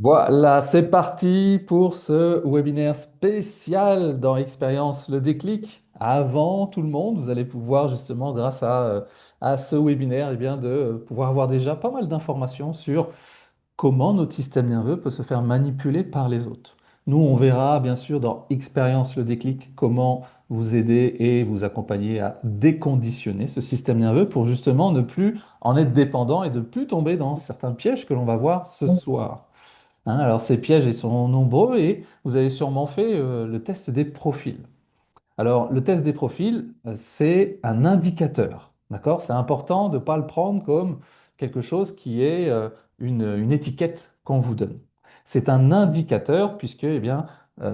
Voilà, c'est parti pour ce webinaire spécial dans Expérience le déclic. Avant tout le monde, vous allez pouvoir justement, grâce à ce webinaire, de pouvoir avoir déjà pas mal d'informations sur comment notre système nerveux peut se faire manipuler par les autres. Nous, on verra bien sûr dans Expérience le déclic comment vous aider et vous accompagner à déconditionner ce système nerveux pour justement ne plus en être dépendant et de ne plus tomber dans certains pièges que l'on va voir ce soir. Alors ces pièges, ils sont nombreux et vous avez sûrement fait le test des profils. Alors le test des profils, c'est un indicateur, d'accord? C'est important de ne pas le prendre comme quelque chose qui est une étiquette qu'on vous donne. C'est un indicateur puisque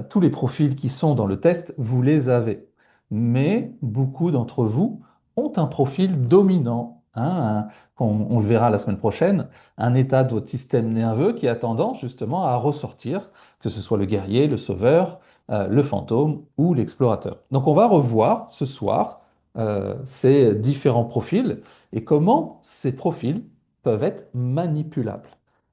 tous les profils qui sont dans le test, vous les avez. Mais beaucoup d'entre vous ont un profil dominant, on le verra la semaine prochaine, un état de votre système nerveux qui a tendance justement à ressortir, que ce soit le guerrier, le sauveur, le fantôme ou l'explorateur. Donc on va revoir ce soir ces différents profils et comment ces profils peuvent être manipulables.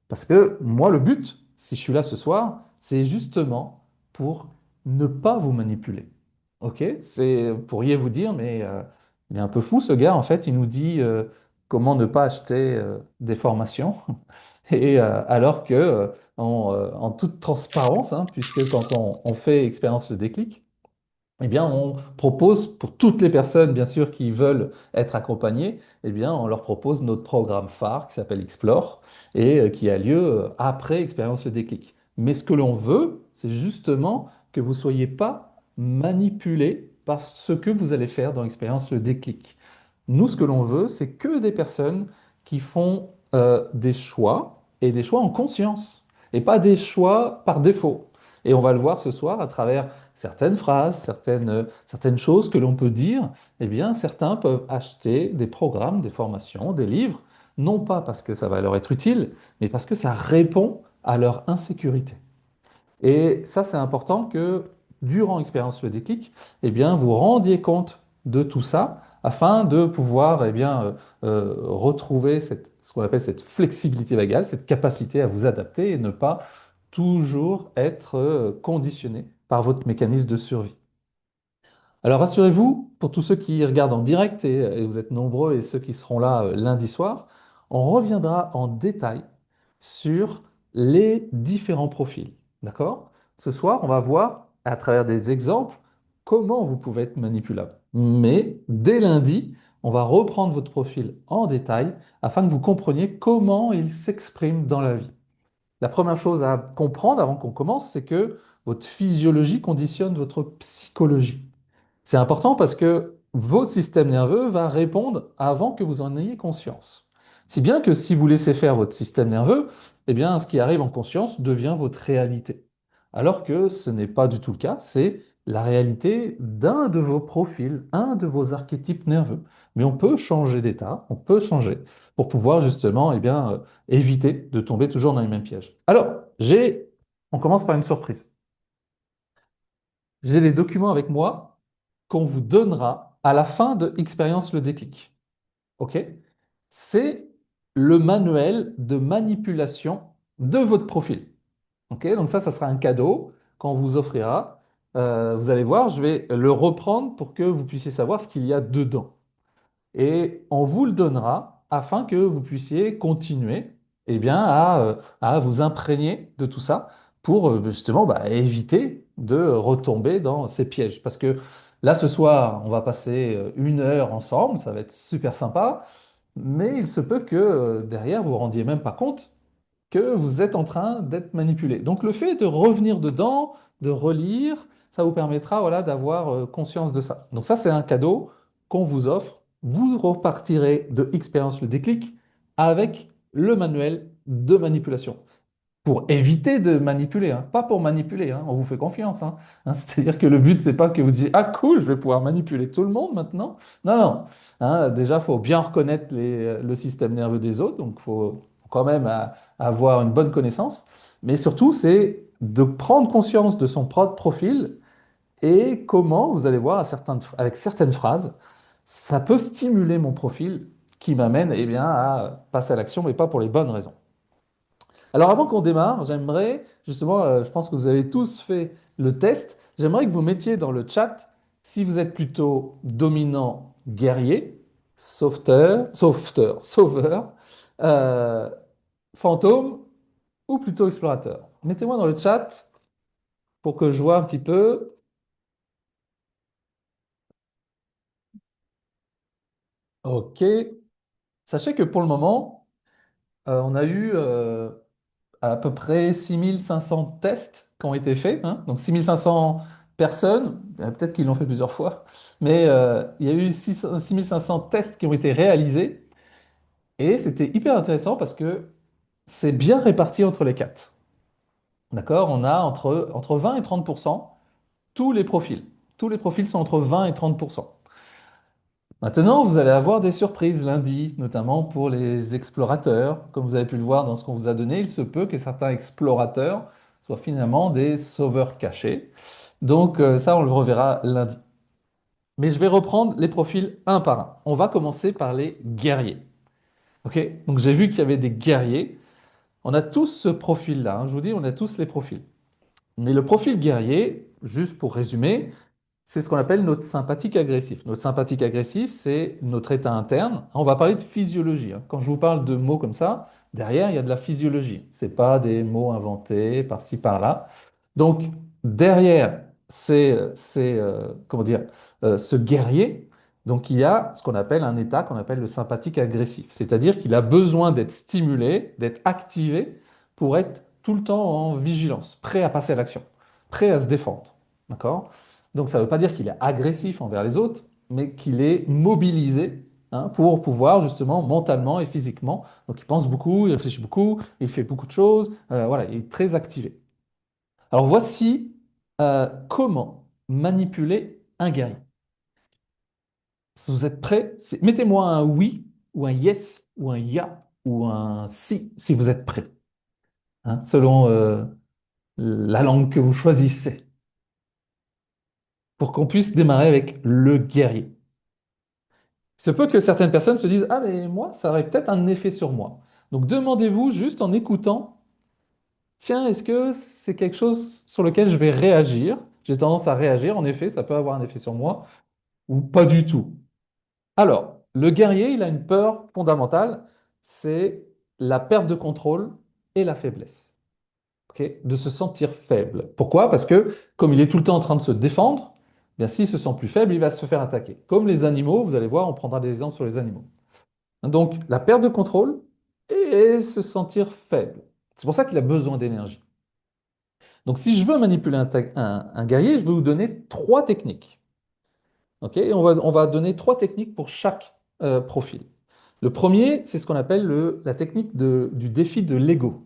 Parce que moi, le but, si je suis là ce soir, c'est justement pour ne pas vous manipuler. Ok? Vous pourriez vous dire, mais il est un peu fou ce gars, en fait, il nous dit comment ne pas acheter des formations. Et alors que, en toute transparence, puisque quand on fait expérience le déclic, eh bien, on propose pour toutes les personnes, bien sûr, qui veulent être accompagnées, eh bien, on leur propose notre programme phare qui s'appelle Explore et qui a lieu après expérience le déclic. Mais ce que l'on veut, c'est justement que vous ne soyez pas manipulé par ce que vous allez faire dans expérience le déclic. Nous, ce que l'on veut, c'est que des personnes qui font des choix et des choix en conscience et pas des choix par défaut. Et on va le voir ce soir à travers certaines phrases, certaines choses que l'on peut dire. Eh bien, certains peuvent acheter des programmes, des formations, des livres, non pas parce que ça va leur être utile, mais parce que ça répond à leur insécurité. Et ça, c'est important que durant l'expérience le déclic, eh bien, vous rendiez compte de tout ça afin de pouvoir retrouver ce qu'on appelle cette flexibilité vagale, cette capacité à vous adapter et ne pas toujours être conditionné par votre mécanisme de survie. Alors rassurez-vous, pour tous ceux qui regardent en direct, et vous êtes nombreux, et ceux qui seront là lundi soir, on reviendra en détail sur les différents profils. D'accord? Ce soir, on va voir à travers des exemples comment vous pouvez être manipulable. Mais dès lundi, on va reprendre votre profil en détail afin que vous compreniez comment il s'exprime dans la vie. La première chose à comprendre avant qu'on commence, c'est que votre physiologie conditionne votre psychologie. C'est important parce que votre système nerveux va répondre avant que vous en ayez conscience. Si bien que si vous laissez faire votre système nerveux, eh bien, ce qui arrive en conscience devient votre réalité. Alors que ce n'est pas du tout le cas, c'est la réalité d'un de vos profils, un de vos archétypes nerveux. Mais on peut changer d'état, on peut changer pour pouvoir justement éviter de tomber toujours dans les mêmes pièges. On commence par une surprise. J'ai les documents avec moi qu'on vous donnera à la fin de Expérience le déclic. OK? C'est le manuel de manipulation de votre profil. OK? Donc ça sera un cadeau qu'on vous offrira. Vous allez voir, je vais le reprendre pour que vous puissiez savoir ce qu'il y a dedans. Et on vous le donnera afin que vous puissiez continuer à vous imprégner de tout ça pour justement éviter de retomber dans ces pièges. Parce que là, ce soir, on va passer 1 heure ensemble, ça va être super sympa, mais il se peut que derrière, vous ne vous rendiez même pas compte que vous êtes en train d'être manipulé. Donc le fait de revenir dedans, de relire, ça vous permettra voilà, d'avoir conscience de ça. Donc ça, c'est un cadeau qu'on vous offre. Vous repartirez de Expérience le déclic avec le manuel de manipulation. Pour éviter de manipuler, pas pour manipuler, on vous fait confiance. C'est-à-dire que le but, c'est pas que vous disiez, ah cool, je vais pouvoir manipuler tout le monde maintenant. Non, non. Déjà, il faut bien reconnaître le système nerveux des autres, donc il faut quand même avoir une bonne connaissance. Mais surtout, c'est de prendre conscience de son propre profil et comment, vous allez voir, avec certaines phrases, ça peut stimuler mon profil qui m'amène à passer à l'action, mais pas pour les bonnes raisons. Alors avant qu'on démarre, j'aimerais justement, je pense que vous avez tous fait le test, j'aimerais que vous mettiez dans le chat si vous êtes plutôt dominant guerrier, sauveur, euh, fantôme ou plutôt explorateur. Mettez-moi dans le chat pour que je vois un petit peu. Ok. Sachez que pour le moment, on a eu à peu près 6500 tests qui ont été faits, hein. Donc 6500 personnes, peut-être qu'ils l'ont fait plusieurs fois, mais il y a eu 6500 tests qui ont été réalisés et c'était hyper intéressant parce que c'est bien réparti entre les quatre. D'accord? On a entre 20 et 30% tous les profils. Tous les profils sont entre 20 et 30%. Maintenant, vous allez avoir des surprises lundi, notamment pour les explorateurs. Comme vous avez pu le voir dans ce qu'on vous a donné, il se peut que certains explorateurs soient finalement des sauveurs cachés. Donc ça, on le reverra lundi. Mais je vais reprendre les profils un par un. On va commencer par les guerriers. Ok? Donc j'ai vu qu'il y avait des guerriers. On a tous ce profil-là, hein. Je vous dis, on a tous les profils. Mais le profil guerrier, juste pour résumer, c'est ce qu'on appelle notre sympathique agressif. Notre sympathique agressif, c'est notre état interne. On va parler de physiologie, hein. Quand je vous parle de mots comme ça, derrière, il y a de la physiologie. Ce n'est pas des mots inventés par-ci, par-là. Donc, derrière comment dire, ce guerrier, donc il y a ce qu'on appelle un état qu'on appelle le sympathique agressif. C'est-à-dire qu'il a besoin d'être stimulé, d'être activé pour être tout le temps en vigilance, prêt à passer à l'action, prêt à se défendre. D'accord? Donc ça ne veut pas dire qu'il est agressif envers les autres, mais qu'il est mobilisé, hein, pour pouvoir justement mentalement et physiquement. Donc il pense beaucoup, il réfléchit beaucoup, il fait beaucoup de choses, voilà, il est très activé. Alors voici comment manipuler un guerrier. Si vous êtes prêts, mettez-moi un oui ou un yes ou un ya ou un si vous êtes prêts, hein, selon la langue que vous choisissez, pour qu'on puisse démarrer avec le guerrier. Il se peut que certaines personnes se disent, ah mais moi, ça aurait peut-être un effet sur moi. Donc demandez-vous juste en écoutant, tiens, est-ce que c'est quelque chose sur lequel je vais réagir? J'ai tendance à réagir, en effet, ça peut avoir un effet sur moi, ou pas du tout. Alors, le guerrier, il a une peur fondamentale, c'est la perte de contrôle et la faiblesse. Ok, de se sentir faible. Pourquoi? Parce que comme il est tout le temps en train de se défendre, eh bien s'il se sent plus faible, il va se faire attaquer. Comme les animaux, vous allez voir, on prendra des exemples sur les animaux. Donc, la perte de contrôle et se sentir faible. C'est pour ça qu'il a besoin d'énergie. Donc, si je veux manipuler un guerrier, je vais vous donner trois techniques. Ok, et on va donner trois techniques pour chaque profil. Le premier, c'est ce qu'on appelle la technique du défi de l'ego.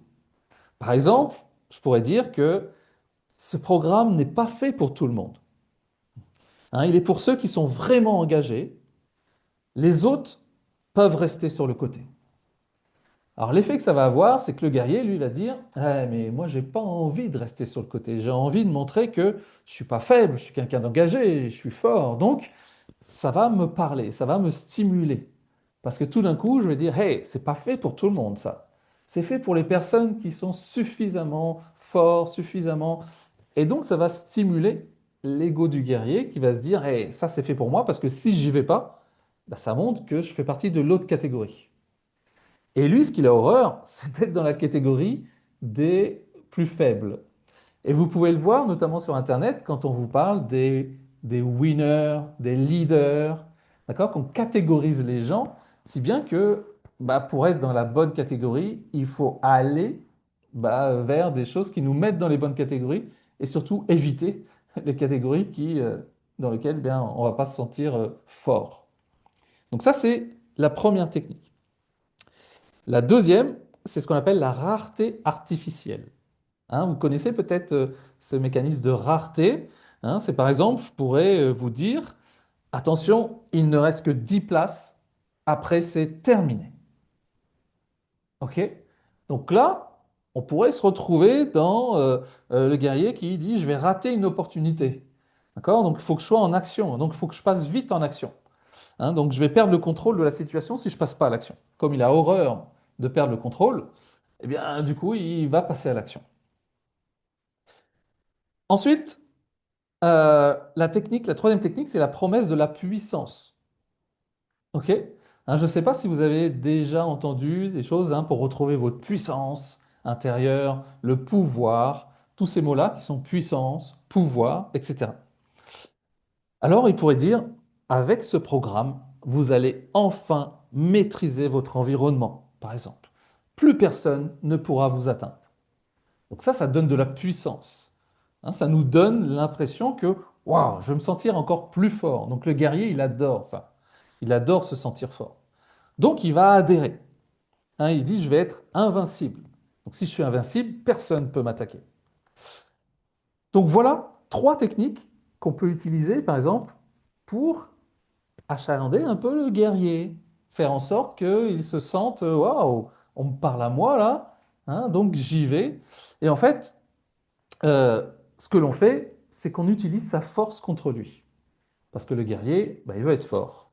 Par exemple, je pourrais dire que ce programme n'est pas fait pour tout le monde, hein. Il est pour ceux qui sont vraiment engagés. Les autres peuvent rester sur le côté. Alors l'effet que ça va avoir, c'est que le guerrier, lui, va dire, ah, mais moi, j'ai pas envie de rester sur le côté. J'ai envie de montrer que je suis pas faible, je suis quelqu'un d'engagé, je suis fort. Donc, ça va me parler, ça va me stimuler. Parce que tout d'un coup, je vais dire, hey, c'est pas fait pour tout le monde, ça. C'est fait pour les personnes qui sont suffisamment forts, suffisamment. Et donc, ça va stimuler l'ego du guerrier qui va se dire, hey, ça, c'est fait pour moi, parce que si j'y vais pas, bah, ça montre que je fais partie de l'autre catégorie. Et lui, ce qu'il a horreur, c'est d'être dans la catégorie des plus faibles. Et vous pouvez le voir notamment sur Internet quand on vous parle des winners, des leaders, d'accord, qu'on catégorise les gens, si bien que bah, pour être dans la bonne catégorie, il faut aller bah, vers des choses qui nous mettent dans les bonnes catégories et surtout éviter les catégories dans lesquelles bien, on ne va pas se sentir fort. Donc ça, c'est la première technique. La deuxième, c'est ce qu'on appelle la rareté artificielle. Hein, vous connaissez peut-être ce mécanisme de rareté. Hein, c'est par exemple, je pourrais vous dire, attention, il ne reste que 10 places, après c'est terminé. OK? Donc là, on pourrait se retrouver dans le guerrier qui dit, je vais rater une opportunité. D'accord? Donc il faut que je sois en action, donc il faut que je passe vite en action. Hein, donc je vais perdre le contrôle de la situation si je ne passe pas à l'action. Comme il a horreur de perdre le contrôle, eh bien, du coup, il va passer à l'action. Ensuite, la technique, la troisième technique, c'est la promesse de la puissance. OK? Hein, je ne sais pas si vous avez déjà entendu des choses hein, pour retrouver votre puissance intérieure, le pouvoir, tous ces mots-là qui sont puissance, pouvoir, etc. Alors, il pourrait dire, avec ce programme, vous allez enfin maîtriser votre environnement, par exemple. Plus personne ne pourra vous atteindre. Donc ça donne de la puissance. Hein, ça nous donne l'impression que, waouh, je vais me sentir encore plus fort. Donc le guerrier, il adore ça. Il adore se sentir fort. Donc il va adhérer. Hein, il dit, je vais être invincible. Donc si je suis invincible, personne ne peut m'attaquer. Donc voilà trois techniques qu'on peut utiliser, par exemple, pour achalander un peu le guerrier. Faire en sorte qu'il se sente, waouh, on me parle à moi là, hein, donc j'y vais. Et en fait, ce que l'on fait, c'est qu'on utilise sa force contre lui. Parce que le guerrier, bah, il veut être fort.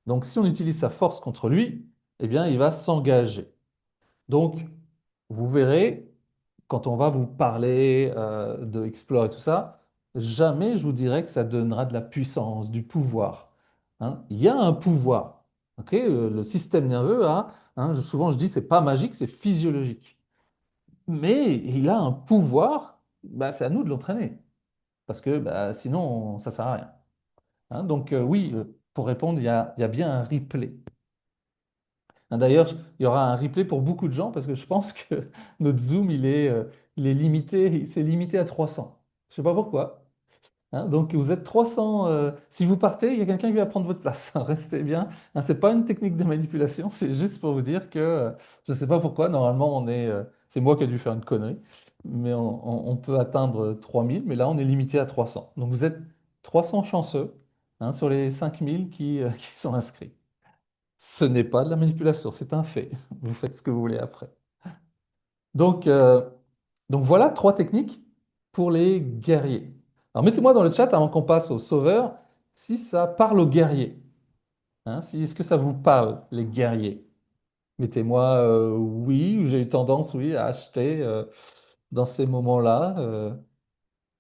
Donc si on utilise sa force contre lui, eh bien, il va s'engager. Donc, vous verrez, quand on va vous parler de Explore et tout ça, jamais je vous dirais que ça donnera de la puissance, du pouvoir. Hein. Il y a un pouvoir. Ok. Le système nerveux a, hein, souvent je dis, c'est pas magique, c'est physiologique. Mais il a un pouvoir, bah, c'est à nous de l'entraîner. Parce que bah, sinon, ça ne sert à rien. Hein. Donc, oui, pour répondre, il y a bien un replay. Hein, d'ailleurs, il y aura un replay pour beaucoup de gens parce que je pense que notre Zoom, il est limité, il s'est limité à 300. Je ne sais pas pourquoi. Hein. Donc, vous êtes 300. Si vous partez, il y a quelqu'un qui va prendre votre place. Restez bien. Hein, ce n'est pas une technique de manipulation, c'est juste pour vous dire que je ne sais pas pourquoi. Normalement, c'est moi qui ai dû faire une connerie. Mais on peut atteindre 3000, mais là, on est limité à 300. Donc, vous êtes 300 chanceux hein, sur les 5000 qui sont inscrits. Ce n'est pas de la manipulation, c'est un fait. Vous faites ce que vous voulez après. Donc, euh, donc voilà trois techniques pour les guerriers. Alors mettez-moi dans le chat avant qu'on passe aux sauveurs si ça parle aux guerriers. Hein, est-ce que ça vous parle, les guerriers? Mettez-moi oui, ou j'ai eu tendance, oui, à acheter dans ces moments-là.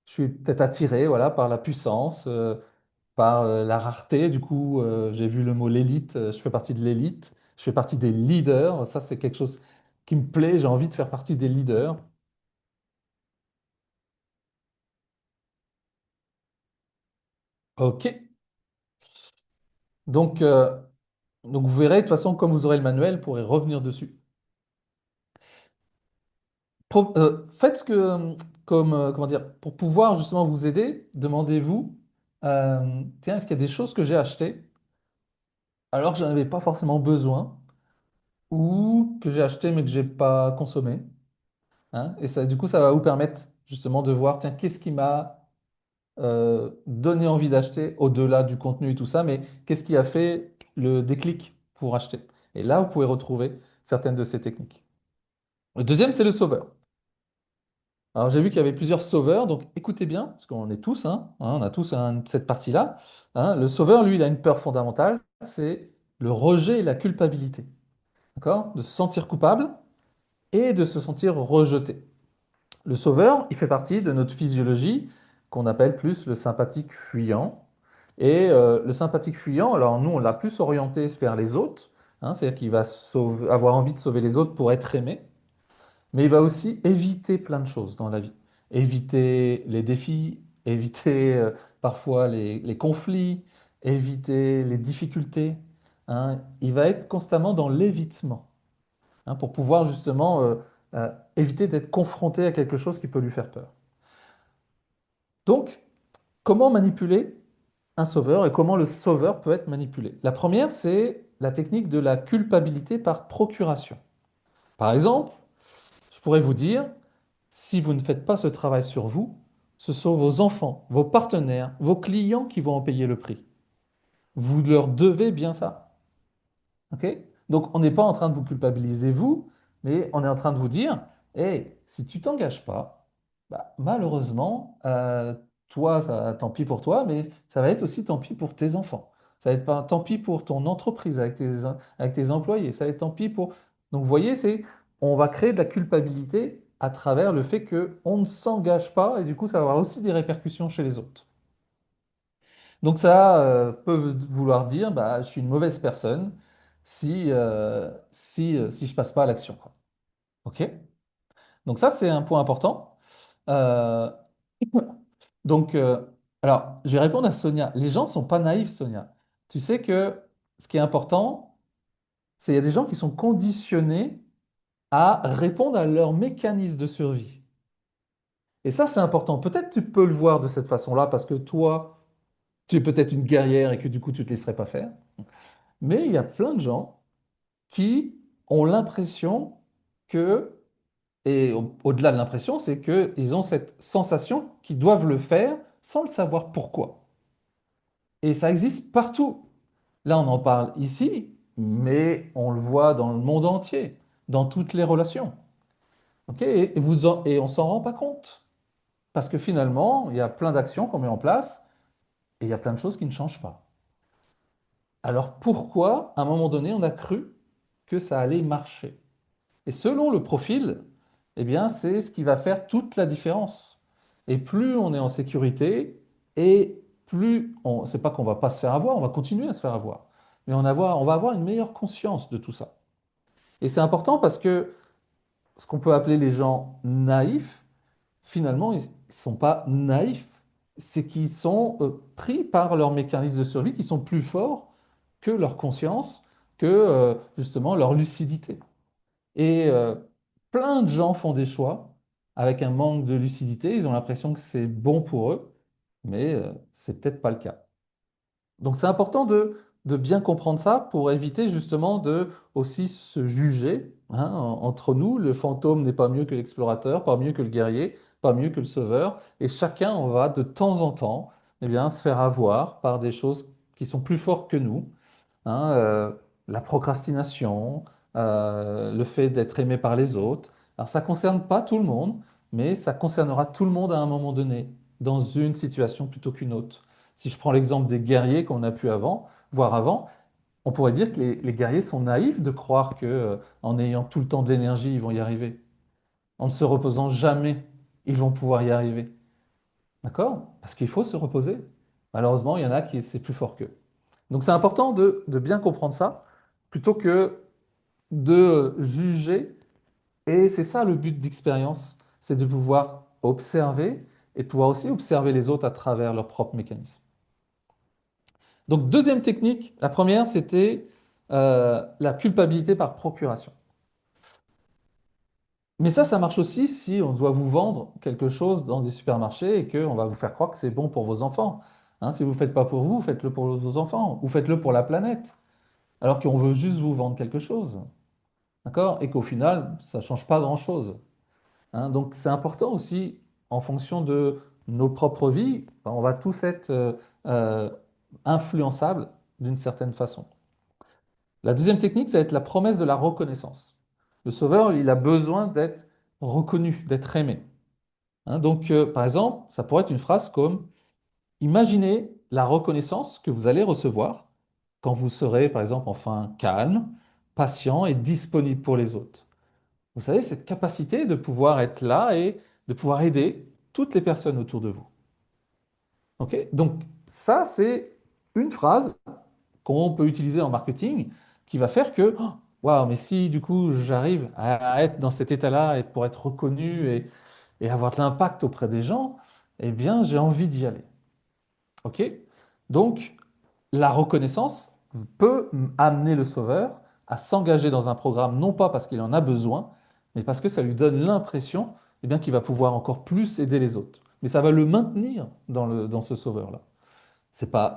Je suis peut-être attiré, voilà, par la puissance, par la rareté. Du coup, j'ai vu le mot l'élite. Je fais partie de l'élite. Je fais partie des leaders. Ça, c'est quelque chose qui me plaît. J'ai envie de faire partie des leaders. OK. Donc, euh, donc vous verrez, de toute façon, comme vous aurez le manuel, vous pourrez revenir dessus. Faites ce que, comme, comment dire, pour pouvoir justement vous aider, demandez-vous, tiens, est-ce qu'il y a des choses que j'ai achetées alors que je n'en avais pas forcément besoin ou que j'ai acheté mais que j'ai pas consommé? Hein. Et ça, du coup, ça va vous permettre justement de voir, tiens, qu'est-ce qui m'a donné envie d'acheter au-delà du contenu et tout ça, mais qu'est-ce qui a fait le déclic pour acheter? Et là, vous pouvez retrouver certaines de ces techniques. Le deuxième, c'est le sauveur. Alors, j'ai vu qu'il y avait plusieurs sauveurs, donc écoutez bien, parce qu'on est tous, on a tous cette partie-là. Hein. Le sauveur, lui, il a une peur fondamentale, c'est le rejet et la culpabilité. D'accord? De se sentir coupable et de se sentir rejeté. Le sauveur, il fait partie de notre physiologie qu'on appelle plus le sympathique fuyant. Et le sympathique fuyant, alors nous, on l'a plus orienté vers les autres, hein, c'est-à-dire qu'il va avoir envie de sauver les autres pour être aimé, mais il va aussi éviter plein de choses dans la vie. Éviter les défis, éviter parfois les conflits, éviter les difficultés. Hein. Il va être constamment dans l'évitement hein, pour pouvoir justement éviter d'être confronté à quelque chose qui peut lui faire peur. Donc, comment manipuler un sauveur et comment le sauveur peut être manipulé? La première, c'est la technique de la culpabilité par procuration. Par exemple, je pourrais vous dire, si vous ne faites pas ce travail sur vous, ce sont vos enfants, vos partenaires, vos clients qui vont en payer le prix. Vous leur devez bien ça. Ok. Donc, on n'est pas en train de vous culpabiliser, vous, mais on est en train de vous dire, hey, si tu t'engages pas, bah, malheureusement, toi, tant pis pour toi, mais ça va être aussi tant pis pour tes enfants. Ça va être tant pis pour ton entreprise avec tes employés. Ça va être tant pis pour... Donc, vous voyez, c'est on va créer de la culpabilité à travers le fait qu'on ne s'engage pas et du coup, ça va avoir aussi des répercussions chez les autres. Donc ça peut vouloir dire, bah, je suis une mauvaise personne si je passe pas à l'action, quoi. OK? Donc ça, c'est un point important. Euh, donc, alors, je vais répondre à Sonia. Les gens ne sont pas naïfs, Sonia. Tu sais que ce qui est important, c'est qu'il y a des gens qui sont conditionnés à répondre à leur mécanisme de survie. Et ça, c'est important. Peut-être tu peux le voir de cette façon-là parce que toi, tu es peut-être une guerrière et que du coup, tu ne te laisserais pas faire. Mais il y a plein de gens qui ont l'impression que, et au-delà de l'impression, c'est qu'ils ont cette sensation qu'ils doivent le faire sans le savoir pourquoi. Et ça existe partout. Là, on en parle ici, mais on le voit dans le monde entier, dans toutes les relations. Ok. Et on s'en rend pas compte. Parce que finalement, il y a plein d'actions qu'on met en place et il y a plein de choses qui ne changent pas. Alors pourquoi, à un moment donné, on a cru que ça allait marcher? Et selon le profil, eh bien, c'est ce qui va faire toute la différence. Et plus on est en sécurité, et plus on, c'est pas qu'on va pas se faire avoir, on va continuer à se faire avoir. Mais on va avoir une meilleure conscience de tout ça. Et c'est important parce que ce qu'on peut appeler les gens naïfs, finalement, ils ne sont pas naïfs, c'est qu'ils sont pris par leurs mécanismes de survie qui sont plus forts que leur conscience, que justement leur lucidité. Et plein de gens font des choix avec un manque de lucidité, ils ont l'impression que c'est bon pour eux, mais c'est peut-être pas le cas. Donc c'est important de bien comprendre ça pour éviter justement de aussi se juger, hein, entre nous. Le fantôme n'est pas mieux que l'explorateur, pas mieux que le guerrier, pas mieux que le sauveur. Et chacun, on va de temps en temps, eh bien, se faire avoir par des choses qui sont plus fortes que nous, hein, la procrastination, le fait d'être aimé par les autres. Alors ça ne concerne pas tout le monde, mais ça concernera tout le monde à un moment donné, dans une situation plutôt qu'une autre. Si je prends l'exemple des guerriers qu'on a pu voir avant, on pourrait dire que les guerriers sont naïfs de croire que, en ayant tout le temps de l'énergie, ils vont y arriver. En ne se reposant jamais, ils vont pouvoir y arriver. D'accord? Parce qu'il faut se reposer. Malheureusement, il y en a qui c'est plus fort qu'eux. Donc c'est important de bien comprendre ça, plutôt que de juger. Et c'est ça le but d'expérience, c'est de pouvoir observer et de pouvoir aussi observer les autres à travers leurs propres mécanismes. Donc, deuxième technique, la première, c'était la culpabilité par procuration. Mais ça marche aussi si on doit vous vendre quelque chose dans des supermarchés et qu'on va vous faire croire que c'est bon pour vos enfants. Hein, si vous ne le faites pas pour vous, faites-le pour vos enfants ou faites-le pour la planète, alors qu'on veut juste vous vendre quelque chose. D'accord? Et qu'au final, ça ne change pas grand-chose. Hein, donc, c'est important aussi, en fonction de nos propres vies, ben, on va tous être euh, influençables d'une certaine façon. La deuxième technique, ça va être la promesse de la reconnaissance. Le sauveur, il a besoin d'être reconnu, d'être aimé. Hein, donc, par exemple, ça pourrait être une phrase comme: imaginez la reconnaissance que vous allez recevoir quand vous serez, par exemple, enfin calme, patient et disponible pour les autres. Vous savez, cette capacité de pouvoir être là et de pouvoir aider toutes les personnes autour de vous. Ok. Donc, ça, c'est une phrase qu'on peut utiliser en marketing qui va faire que, oh, waouh, mais si du coup j'arrive à être dans cet état-là et pour être reconnu et avoir de l'impact auprès des gens, eh bien j'ai envie d'y aller. OK? Donc la reconnaissance peut amener le sauveur à s'engager dans un programme, non pas parce qu'il en a besoin, mais parce que ça lui donne l'impression, eh bien, qu'il va pouvoir encore plus aider les autres. Mais ça va le maintenir dans ce sauveur-là. C'est pas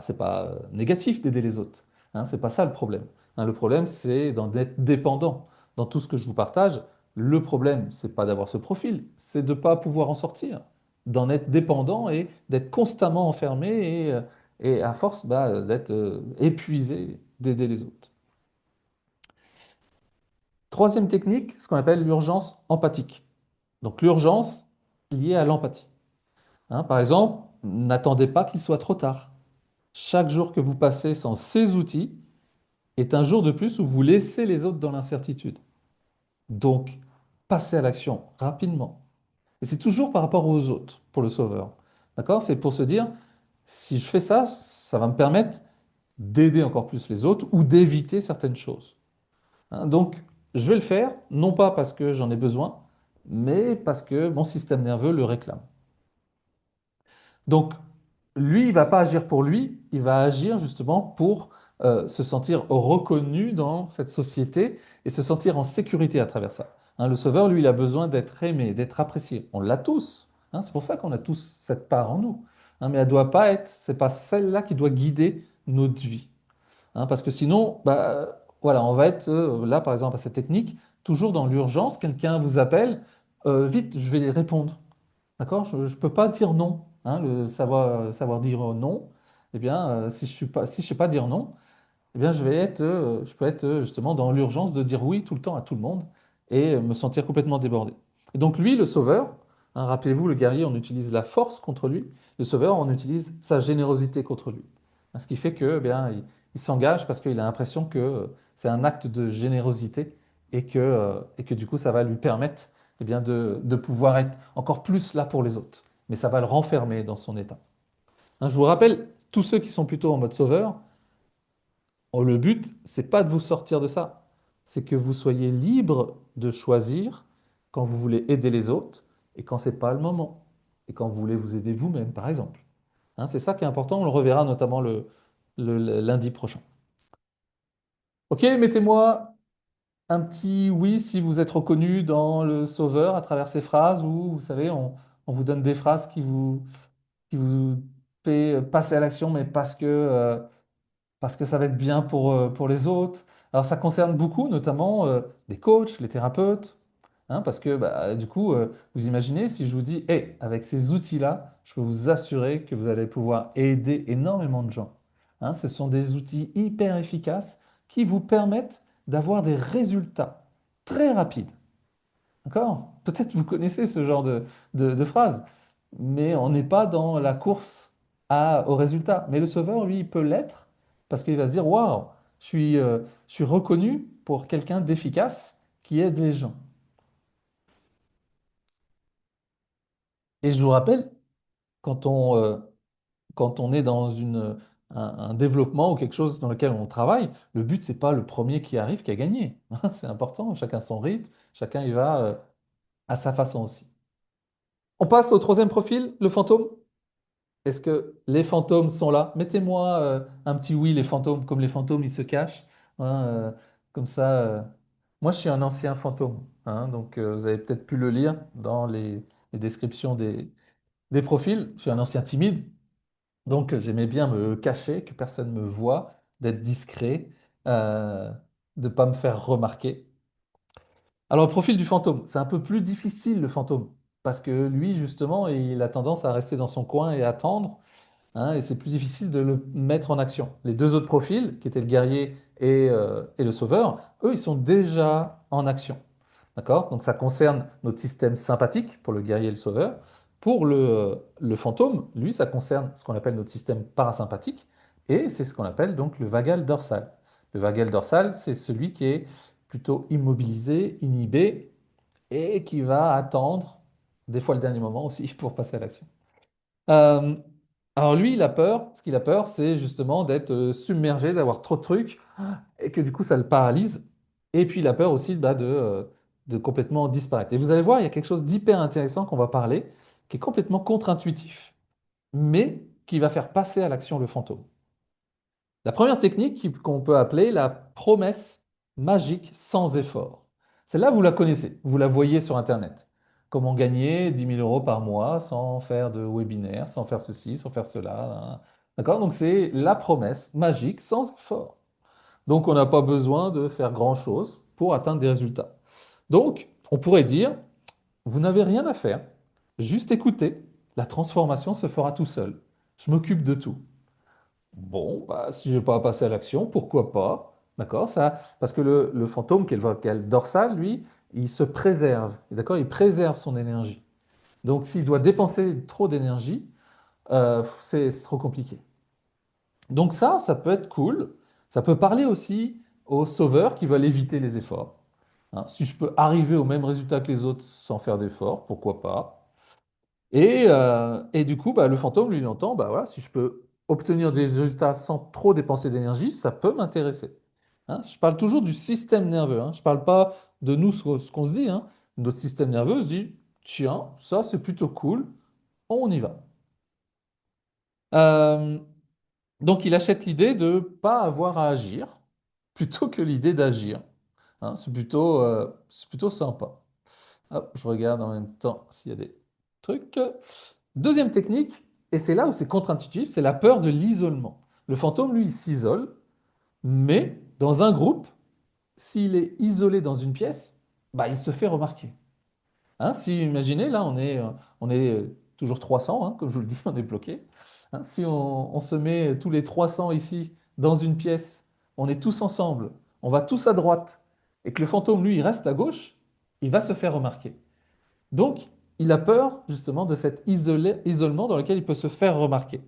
négatif d'aider les autres. Hein, c'est pas ça le problème. Hein, le problème, c'est d'en être dépendant. Dans tout ce que je vous partage, le problème, c'est pas d'avoir ce profil, c'est de ne pas pouvoir en sortir, d'en être dépendant et d'être constamment enfermé et à force bah, d'être épuisé d'aider les autres. Troisième technique, ce qu'on appelle l'urgence empathique. Donc l'urgence liée à l'empathie. Hein, par exemple, n'attendez pas qu'il soit trop tard. Chaque jour que vous passez sans ces outils est un jour de plus où vous laissez les autres dans l'incertitude. Donc, passer à l'action rapidement. Et c'est toujours par rapport aux autres pour le sauveur. D'accord? C'est pour se dire, si je fais ça, ça va me permettre d'aider encore plus les autres ou d'éviter certaines choses. Hein, donc, je vais le faire, non pas parce que j'en ai besoin, mais parce que mon système nerveux le réclame. Donc, lui, il va pas agir pour lui, il va agir justement pour se sentir reconnu dans cette société et se sentir en sécurité à travers ça. Hein, le sauveur, lui, il a besoin d'être aimé, d'être apprécié. On l'a tous. Hein, c'est pour ça qu'on a tous cette part en nous. Hein, mais elle doit pas être, c'est pas celle-là qui doit guider notre vie. Hein, parce que sinon, bah, voilà, on va être là, par exemple, à cette technique, toujours dans l'urgence, quelqu'un vous appelle, vite, je vais répondre. D'accord? Je ne peux pas dire non. Hein, savoir dire non, eh bien, si je suis pas, si je sais pas dire non, eh bien, je peux être justement dans l'urgence de dire oui tout le temps à tout le monde et me sentir complètement débordé. Et donc lui, le sauveur, hein, rappelez-vous, le guerrier, on utilise la force contre lui. Le sauveur, on utilise sa générosité contre lui. Hein, ce qui fait que, eh bien, il s'engage parce qu'il a l'impression que c'est un acte de générosité et que du coup, ça va lui permettre eh bien, de pouvoir être encore plus là pour les autres. Mais ça va le renfermer dans son état. Hein, je vous rappelle, tous ceux qui sont plutôt en mode sauveur, oh, le but, c'est pas de vous sortir de ça, c'est que vous soyez libre de choisir quand vous voulez aider les autres et quand c'est pas le moment, et quand vous voulez vous aider vous-même, par exemple. Hein, c'est ça qui est important, on le reverra notamment le lundi prochain. Ok, mettez-moi un petit oui si vous êtes reconnu dans le sauveur à travers ces phrases où, vous savez, on vous donne des phrases qui vous fait passer à l'action, mais parce que ça va être bien pour les autres. Alors ça concerne beaucoup, notamment les coachs, les thérapeutes, hein, parce que bah, du coup, vous imaginez si je vous dis, hey, avec ces outils-là, je peux vous assurer que vous allez pouvoir aider énormément de gens. Hein, ce sont des outils hyper efficaces qui vous permettent d'avoir des résultats très rapides. D'accord? Peut-être vous connaissez ce genre de phrase, mais on n'est pas dans la course au résultat. Mais le sauveur, lui, il peut l'être parce qu'il va se dire, waouh, je suis reconnu pour quelqu'un d'efficace qui aide les gens. Et je vous rappelle, quand quand on est dans un développement ou quelque chose dans lequel on travaille, le but, c'est pas le premier qui arrive qui a gagné. C'est important, chacun son rythme, chacun y va à sa façon aussi. On passe au troisième profil, le fantôme. Est-ce que les fantômes sont là? Mettez-moi un petit oui, les fantômes, comme les fantômes, ils se cachent. Hein, comme ça. Moi, je suis un ancien fantôme. Hein, donc, vous avez peut-être pu le lire dans les descriptions des profils. Je suis un ancien timide. Donc, j'aimais bien me cacher, que personne ne me voit, d'être discret, euh, de ne pas me faire remarquer. Alors, le profil du fantôme, c'est un peu plus difficile, le fantôme, parce que lui, justement, il a tendance à rester dans son coin et attendre. Hein, et c'est plus difficile de le mettre en action. Les deux autres profils, qui étaient le guerrier et le sauveur, eux, ils sont déjà en action. D'accord? Donc ça concerne notre système sympathique pour le guerrier et le sauveur. Pour le fantôme, lui, ça concerne ce qu'on appelle notre système parasympathique, et c'est ce qu'on appelle donc le vagal dorsal. Le vagal dorsal, c'est celui qui est plutôt immobilisé, inhibé, et qui va attendre, des fois le dernier moment aussi, pour passer à l'action. Euh, alors lui, il a peur. Ce qu'il a peur, c'est justement d'être submergé, d'avoir trop de trucs, et que du coup, ça le paralyse. Et puis, il a peur aussi bah, de complètement disparaître. Et vous allez voir, il y a quelque chose d'hyper intéressant qu'on va parler, qui est complètement contre-intuitif, mais qui va faire passer à l'action le fantôme. La première technique qu'on peut appeler la promesse magique sans effort. Celle-là, vous la connaissez, vous la voyez sur Internet. Comment gagner 10 000 € par mois sans faire de webinaire, sans faire ceci, sans faire cela. Hein. D'accord? Donc c'est la promesse magique sans effort. Donc on n'a pas besoin de faire grand-chose pour atteindre des résultats. Donc on pourrait dire, vous n'avez rien à faire, juste écoutez, la transformation se fera tout seul. Je m'occupe de tout. Bon, bah, si je n'ai pas à passer à l'action, pourquoi pas? D'accord, ça, parce que le fantôme, qui est le vocal dorsal, lui, il se préserve. D'accord, il préserve son énergie. Donc, s'il doit dépenser trop d'énergie, c'est trop compliqué. Donc ça peut être cool. Ça peut parler aussi aux sauveurs qui veulent éviter les efforts. Hein. Si je peux arriver au même résultat que les autres sans faire d'effort, pourquoi pas? Et du coup, bah, le fantôme, lui, il entend, bah, voilà, si je peux obtenir des résultats sans trop dépenser d'énergie, ça peut m'intéresser. Hein. Je parle toujours du système nerveux. Hein. Je ne parle pas de nous, ce qu'on se dit. Hein. Notre système nerveux se dit, tiens, ça c'est plutôt cool, on y va. Euh, donc il achète l'idée de ne pas avoir à agir plutôt que l'idée d'agir. Hein. C'est plutôt sympa. Hop, je regarde en même temps s'il y a des trucs. Deuxième technique, et c'est là où c'est contre-intuitif, c'est la peur de l'isolement. Le fantôme, lui, il s'isole, mais dans un groupe, s'il est isolé dans une pièce, bah, il se fait remarquer. Hein, si, imaginez, là, on est toujours 300, hein, comme je vous le dis, on est bloqué. Hein, si on se met tous les 300 ici dans une pièce, on est tous ensemble, on va tous à droite, et que le fantôme, lui, il reste à gauche, il va se faire remarquer. Donc, il a peur justement de cet isolement dans lequel il peut se faire remarquer.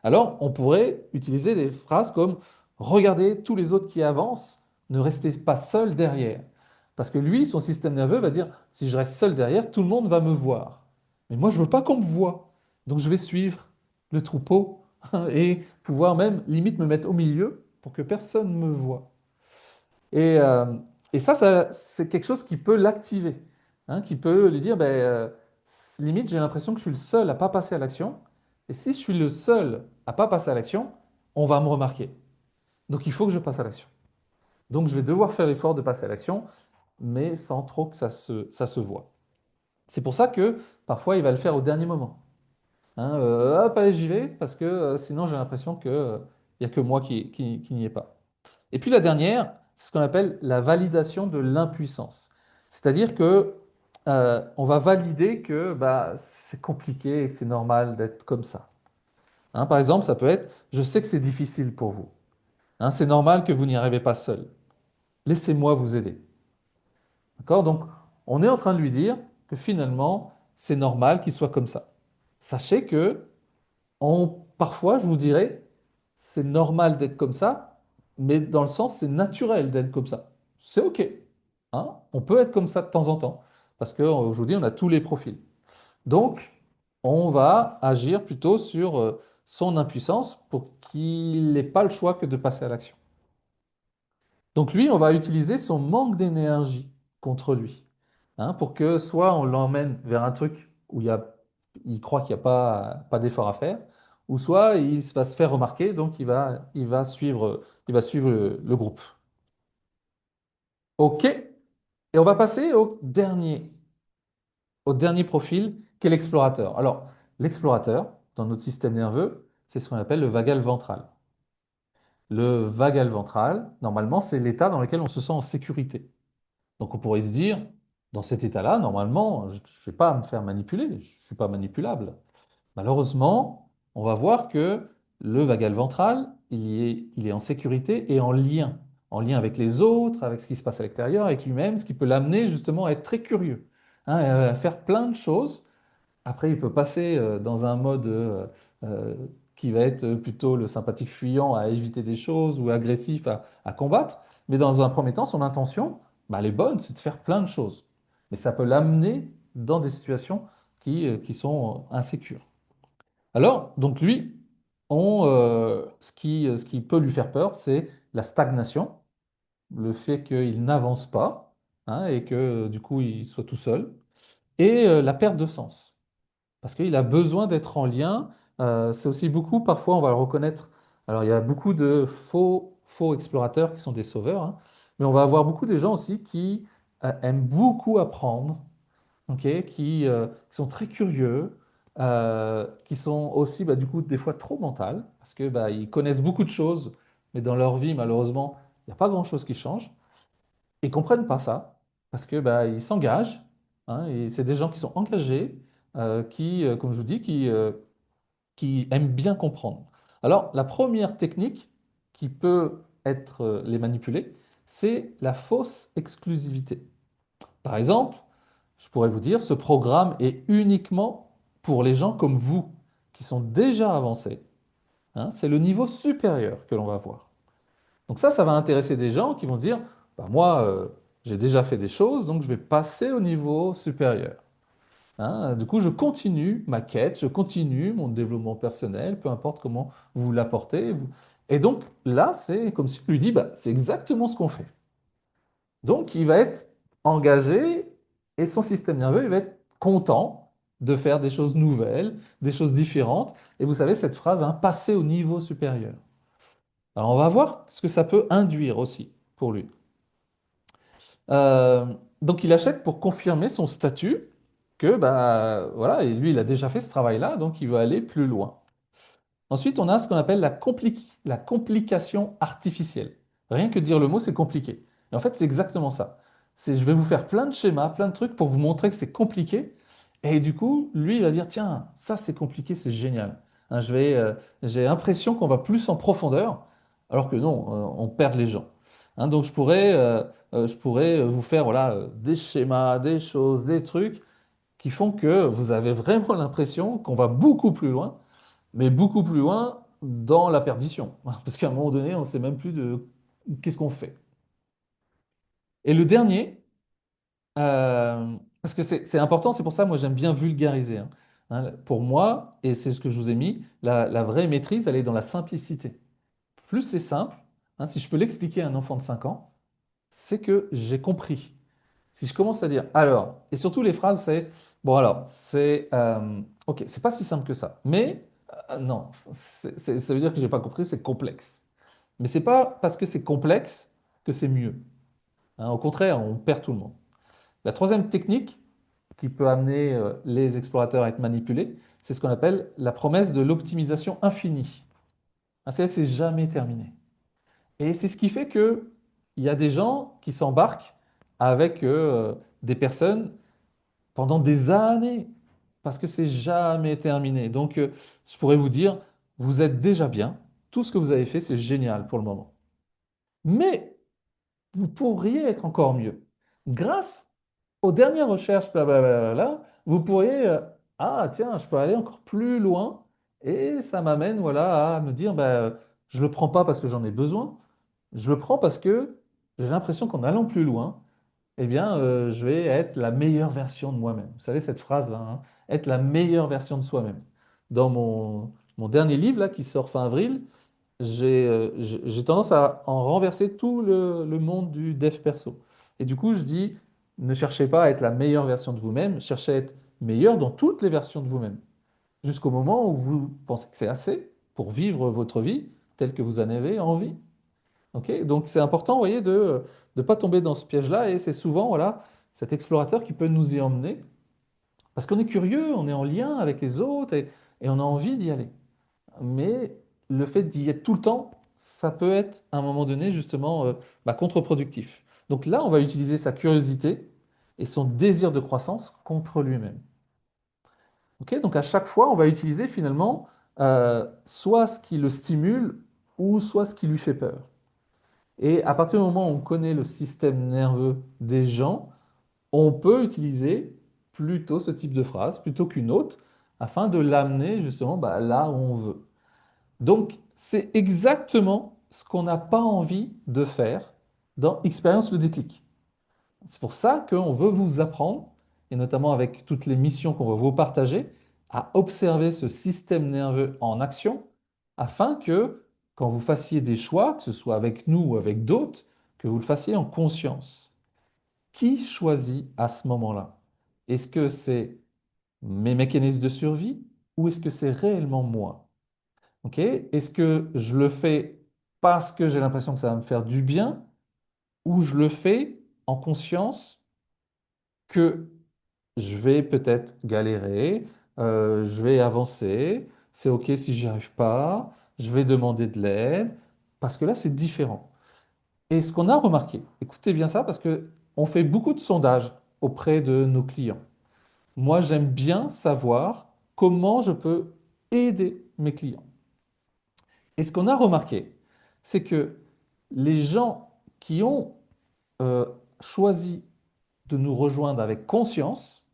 Alors, on pourrait utiliser des phrases comme regardez tous les autres qui avancent, ne restez pas seul derrière. Parce que lui, son système nerveux va dire si je reste seul derrière, tout le monde va me voir. Mais moi, je veux pas qu'on me voie. Donc, je vais suivre le troupeau et pouvoir même limite me mettre au milieu pour que personne ne me voie. Et, euh, et c'est quelque chose qui peut l'activer, hein, qui peut lui dire, ben, limite, j'ai l'impression que je suis le seul à pas passer à l'action. Et si je suis le seul à pas passer à l'action, on va me remarquer. Donc il faut que je passe à l'action. Donc je vais devoir faire l'effort de passer à l'action, mais sans trop que ça se voit. C'est pour ça que parfois il va le faire au dernier moment. Hein, hop, allez, j'y vais, parce que sinon j'ai l'impression qu'il n'y a que moi qui n'y est pas. Et puis la dernière, c'est ce qu'on appelle la validation de l'impuissance. C'est-à-dire que on va valider que bah, c'est compliqué et que c'est normal d'être comme ça. Hein, par exemple, ça peut être, je sais que c'est difficile pour vous. Hein, c'est normal que vous n'y arrivez pas seul. Laissez-moi vous aider. D'accord? Donc, on est en train de lui dire que finalement, c'est normal qu'il soit comme ça. Sachez que parfois, je vous dirais, c'est normal d'être comme ça, mais dans le sens, c'est naturel d'être comme ça. C'est OK. Hein. On peut être comme ça de temps en temps, parce que, je vous dis, on a tous les profils. Donc, on va agir plutôt sur son impuissance pour qu'il n'ait pas le choix que de passer à l'action. Donc lui, on va utiliser son manque d'énergie contre lui, hein, pour que soit on l'emmène vers un truc où il croit qu'il n'y a pas d'effort à faire, ou soit va se faire remarquer, donc il va suivre le groupe. OK, et on va passer au dernier profil, qui est l'explorateur. Alors, l'explorateur, dans notre système nerveux, c'est ce qu'on appelle le vagal ventral. Le vagal ventral, normalement, c'est l'état dans lequel on se sent en sécurité. Donc on pourrait se dire, dans cet état-là, normalement, je ne vais pas me faire manipuler, je ne suis pas manipulable. Malheureusement, on va voir que le vagal ventral, il est en sécurité et en lien avec les autres, avec ce qui se passe à l'extérieur, avec lui-même, ce qui peut l'amener justement à être très curieux, hein, à faire plein de choses. Après, il peut passer dans un mode euh, qui va être plutôt le sympathique fuyant à éviter des choses ou agressif à combattre. Mais dans un premier temps, son intention, bah, elle est bonne, c'est de faire plein de choses. Mais ça peut l'amener dans des situations qui sont insécures. Alors, donc lui, ce qui peut lui faire peur, c'est la stagnation, le fait qu'il n'avance pas, hein, et que du coup, il soit tout seul, et la perte de sens. Parce qu'il a besoin d'être en lien. C'est aussi beaucoup, parfois, on va le reconnaître. Alors, il y a beaucoup de faux explorateurs qui sont des sauveurs, hein, mais on va avoir beaucoup de gens aussi qui aiment beaucoup apprendre, ok, qui sont très curieux, qui sont aussi, bah, du coup, des fois trop mentales, parce que bah, ils connaissent beaucoup de choses, mais dans leur vie, malheureusement, il n'y a pas grand-chose qui change. Ils comprennent pas ça parce que bah, ils s'engagent, hein, et c'est des gens qui sont engagés, comme je vous dis, qui aiment bien comprendre. Alors, la première technique qui peut être les manipuler, c'est la fausse exclusivité. Par exemple, je pourrais vous dire, ce programme est uniquement pour les gens comme vous, qui sont déjà avancés. Hein, c'est le niveau supérieur que l'on va voir. Donc ça va intéresser des gens qui vont se dire, bah moi, j'ai déjà fait des choses, donc je vais passer au niveau supérieur. Hein, du coup, je continue ma quête, je continue mon développement personnel, peu importe comment vous l'apportez. Et donc là, c'est comme si je lui dis, bah, c'est exactement ce qu'on fait. Donc, il va être engagé et son système nerveux, il va être content de faire des choses nouvelles, des choses différentes. Et vous savez, cette phrase, hein, passer au niveau supérieur. Alors, on va voir ce que ça peut induire aussi pour lui. Euh, donc, il achète pour confirmer son statut que, bah, voilà, et lui, il a déjà fait ce travail-là, donc il veut aller plus loin. Ensuite, on a ce qu'on appelle la complication artificielle. Rien que dire le mot, c'est compliqué. Et en fait, c'est exactement ça. Je vais vous faire plein de schémas, plein de trucs pour vous montrer que c'est compliqué. Et du coup, lui, il va dire, tiens, ça c'est compliqué, c'est génial. Hein, j'ai l'impression qu'on va plus en profondeur, alors que non, on perd les gens. Hein, donc je pourrais vous faire voilà, des schémas, des choses, des trucs qui font que vous avez vraiment l'impression qu'on va beaucoup plus loin, mais beaucoup plus loin dans la perdition. Parce qu'à un moment donné, on ne sait même plus de qu'est-ce qu'on fait. Et le dernier, parce que c'est important, c'est pour ça, moi j'aime bien vulgariser. Hein. Hein, pour moi, et c'est ce que je vous ai mis, la vraie maîtrise, elle est dans la simplicité. Plus c'est simple, hein, si je peux l'expliquer à un enfant de 5 ans, c'est que j'ai compris. Si je commence à dire alors, et surtout les phrases, vous savez, bon alors, ok, c'est pas si simple que ça, mais non, ça veut dire que j'ai pas compris, c'est complexe. Mais c'est pas parce que c'est complexe que c'est mieux. Hein, au contraire, on perd tout le monde. La troisième technique qui peut amener les explorateurs à être manipulés, c'est ce qu'on appelle la promesse de l'optimisation infinie. Hein, c'est-à-dire que c'est jamais terminé. Et c'est ce qui fait que il y a des gens qui s'embarquent avec des personnes pendant des années, parce que c'est jamais terminé. Donc, je pourrais vous dire, vous êtes déjà bien, tout ce que vous avez fait, c'est génial pour le moment. Mais vous pourriez être encore mieux. Grâce aux dernières recherches, blablabla, vous pourriez, ah tiens, je peux aller encore plus loin, et ça m'amène voilà, à me dire, bah, je ne le prends pas parce que j'en ai besoin, je le prends parce que j'ai l'impression qu'en allant plus loin, eh bien, je vais être la meilleure version de moi-même. Vous savez cette phrase-là, hein, être la meilleure version de soi-même. Dans mon dernier livre, là, qui sort fin avril, j'ai tendance à en renverser tout le monde du dev perso. Et du coup, je dis, ne cherchez pas à être la meilleure version de vous-même, cherchez à être meilleur dans toutes les versions de vous-même. Jusqu'au moment où vous pensez que c'est assez pour vivre votre vie telle que vous en avez envie. Ok, donc c'est important, vous voyez, de ne pas tomber dans ce piège-là. Et c'est souvent, voilà, cet explorateur qui peut nous y emmener. Parce qu'on est curieux, on est en lien avec les autres et on a envie d'y aller. Mais le fait d'y être tout le temps, ça peut être, à un moment donné, justement, bah, contre-productif. Donc là, on va utiliser sa curiosité et son désir de croissance contre lui-même. Ok, donc à chaque fois, on va utiliser finalement soit ce qui le stimule ou soit ce qui lui fait peur. Et à partir du moment où on connaît le système nerveux des gens, on peut utiliser plutôt ce type de phrase plutôt qu'une autre afin de l'amener justement bah, là où on veut. Donc, c'est exactement ce qu'on n'a pas envie de faire dans Expérience le déclic. C'est pour ça qu'on veut vous apprendre, et notamment avec toutes les missions qu'on va vous partager, à observer ce système nerveux en action afin que quand vous fassiez des choix, que ce soit avec nous ou avec d'autres, que vous le fassiez en conscience. Qui choisit à ce moment-là? Est-ce que c'est mes mécanismes de survie ou est-ce que c'est réellement moi? Ok? Est-ce que je le fais parce que j'ai l'impression que ça va me faire du bien ou je le fais en conscience que je vais peut-être galérer, je vais avancer, c'est OK si j'y arrive pas, je vais demander de l'aide, parce que là, c'est différent. Et ce qu'on a remarqué, écoutez bien ça, parce que on fait beaucoup de sondages auprès de nos clients. Moi, j'aime bien savoir comment je peux aider mes clients. Et ce qu'on a remarqué, c'est que les gens qui ont euh, choisi de nous rejoindre avec conscience,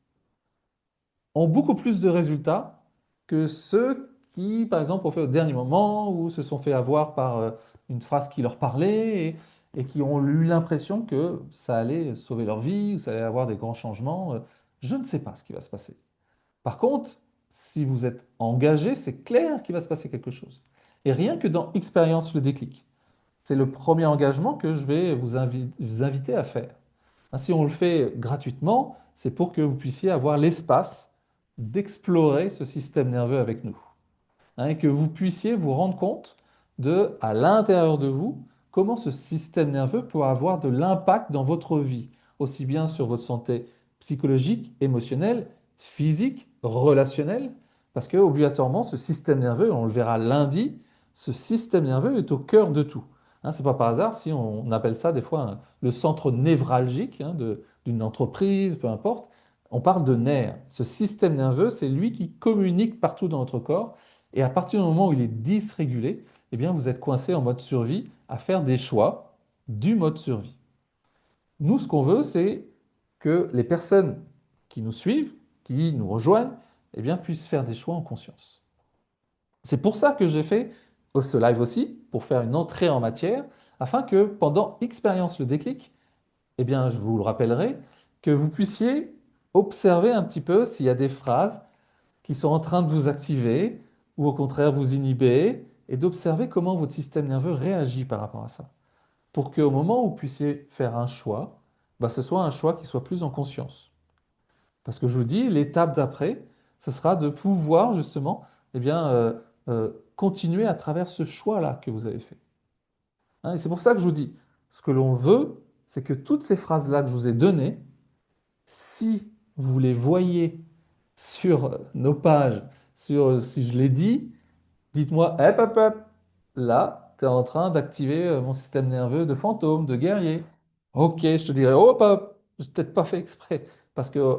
ont beaucoup plus de résultats que ceux qui, par exemple, ont fait au dernier moment ou se sont fait avoir par une phrase qui leur parlait. et qui ont eu l'impression que ça allait sauver leur vie ou ça allait avoir des grands changements. Je ne sais pas ce qui va se passer. Par contre, si vous êtes engagé, c'est clair qu'il va se passer quelque chose. Et rien que dans Expérience le déclic, c'est le premier engagement que je vais vous inviter à faire. Si on le fait gratuitement, c'est pour que vous puissiez avoir l'espace d'explorer ce système nerveux avec nous, et que vous puissiez vous rendre compte de, à l'intérieur de vous, comment ce système nerveux peut avoir de l'impact dans votre vie, aussi bien sur votre santé psychologique, émotionnelle, physique, relationnelle, parce que obligatoirement, ce système nerveux, on le verra lundi, ce système nerveux est au cœur de tout. C'est pas par hasard si on appelle ça des fois le centre névralgique d'une entreprise, peu importe. On parle de nerfs. Ce système nerveux, c'est lui qui communique partout dans notre corps et à partir du moment où il est dysrégulé, eh bien, vous êtes coincé en mode survie à faire des choix du mode survie. Nous, ce qu'on veut, c'est que les personnes qui nous suivent, qui nous rejoignent, eh bien, puissent faire des choix en conscience. C'est pour ça que j'ai fait ce live aussi, pour faire une entrée en matière, afin que pendant Expérience le déclic, eh bien, je vous le rappellerai, que vous puissiez observer un petit peu s'il y a des phrases qui sont en train de vous activer ou au contraire vous inhiber et d'observer comment votre système nerveux réagit par rapport à ça. Pour qu'au moment où vous puissiez faire un choix, ce soit un choix qui soit plus en conscience. Parce que je vous dis, l'étape d'après, ce sera de pouvoir justement continuer à travers ce choix-là que vous avez fait. Et c'est pour ça que je vous dis, ce que l'on veut, c'est que toutes ces phrases-là que je vous ai données, si vous les voyez sur nos pages, si je l'ai dit, dites-moi, hop, hop, hop, là, tu es en train d'activer mon système nerveux de fantôme, de guerrier. Ok, je te dirais, hop, hop, je n'ai peut-être pas fait exprès. Parce que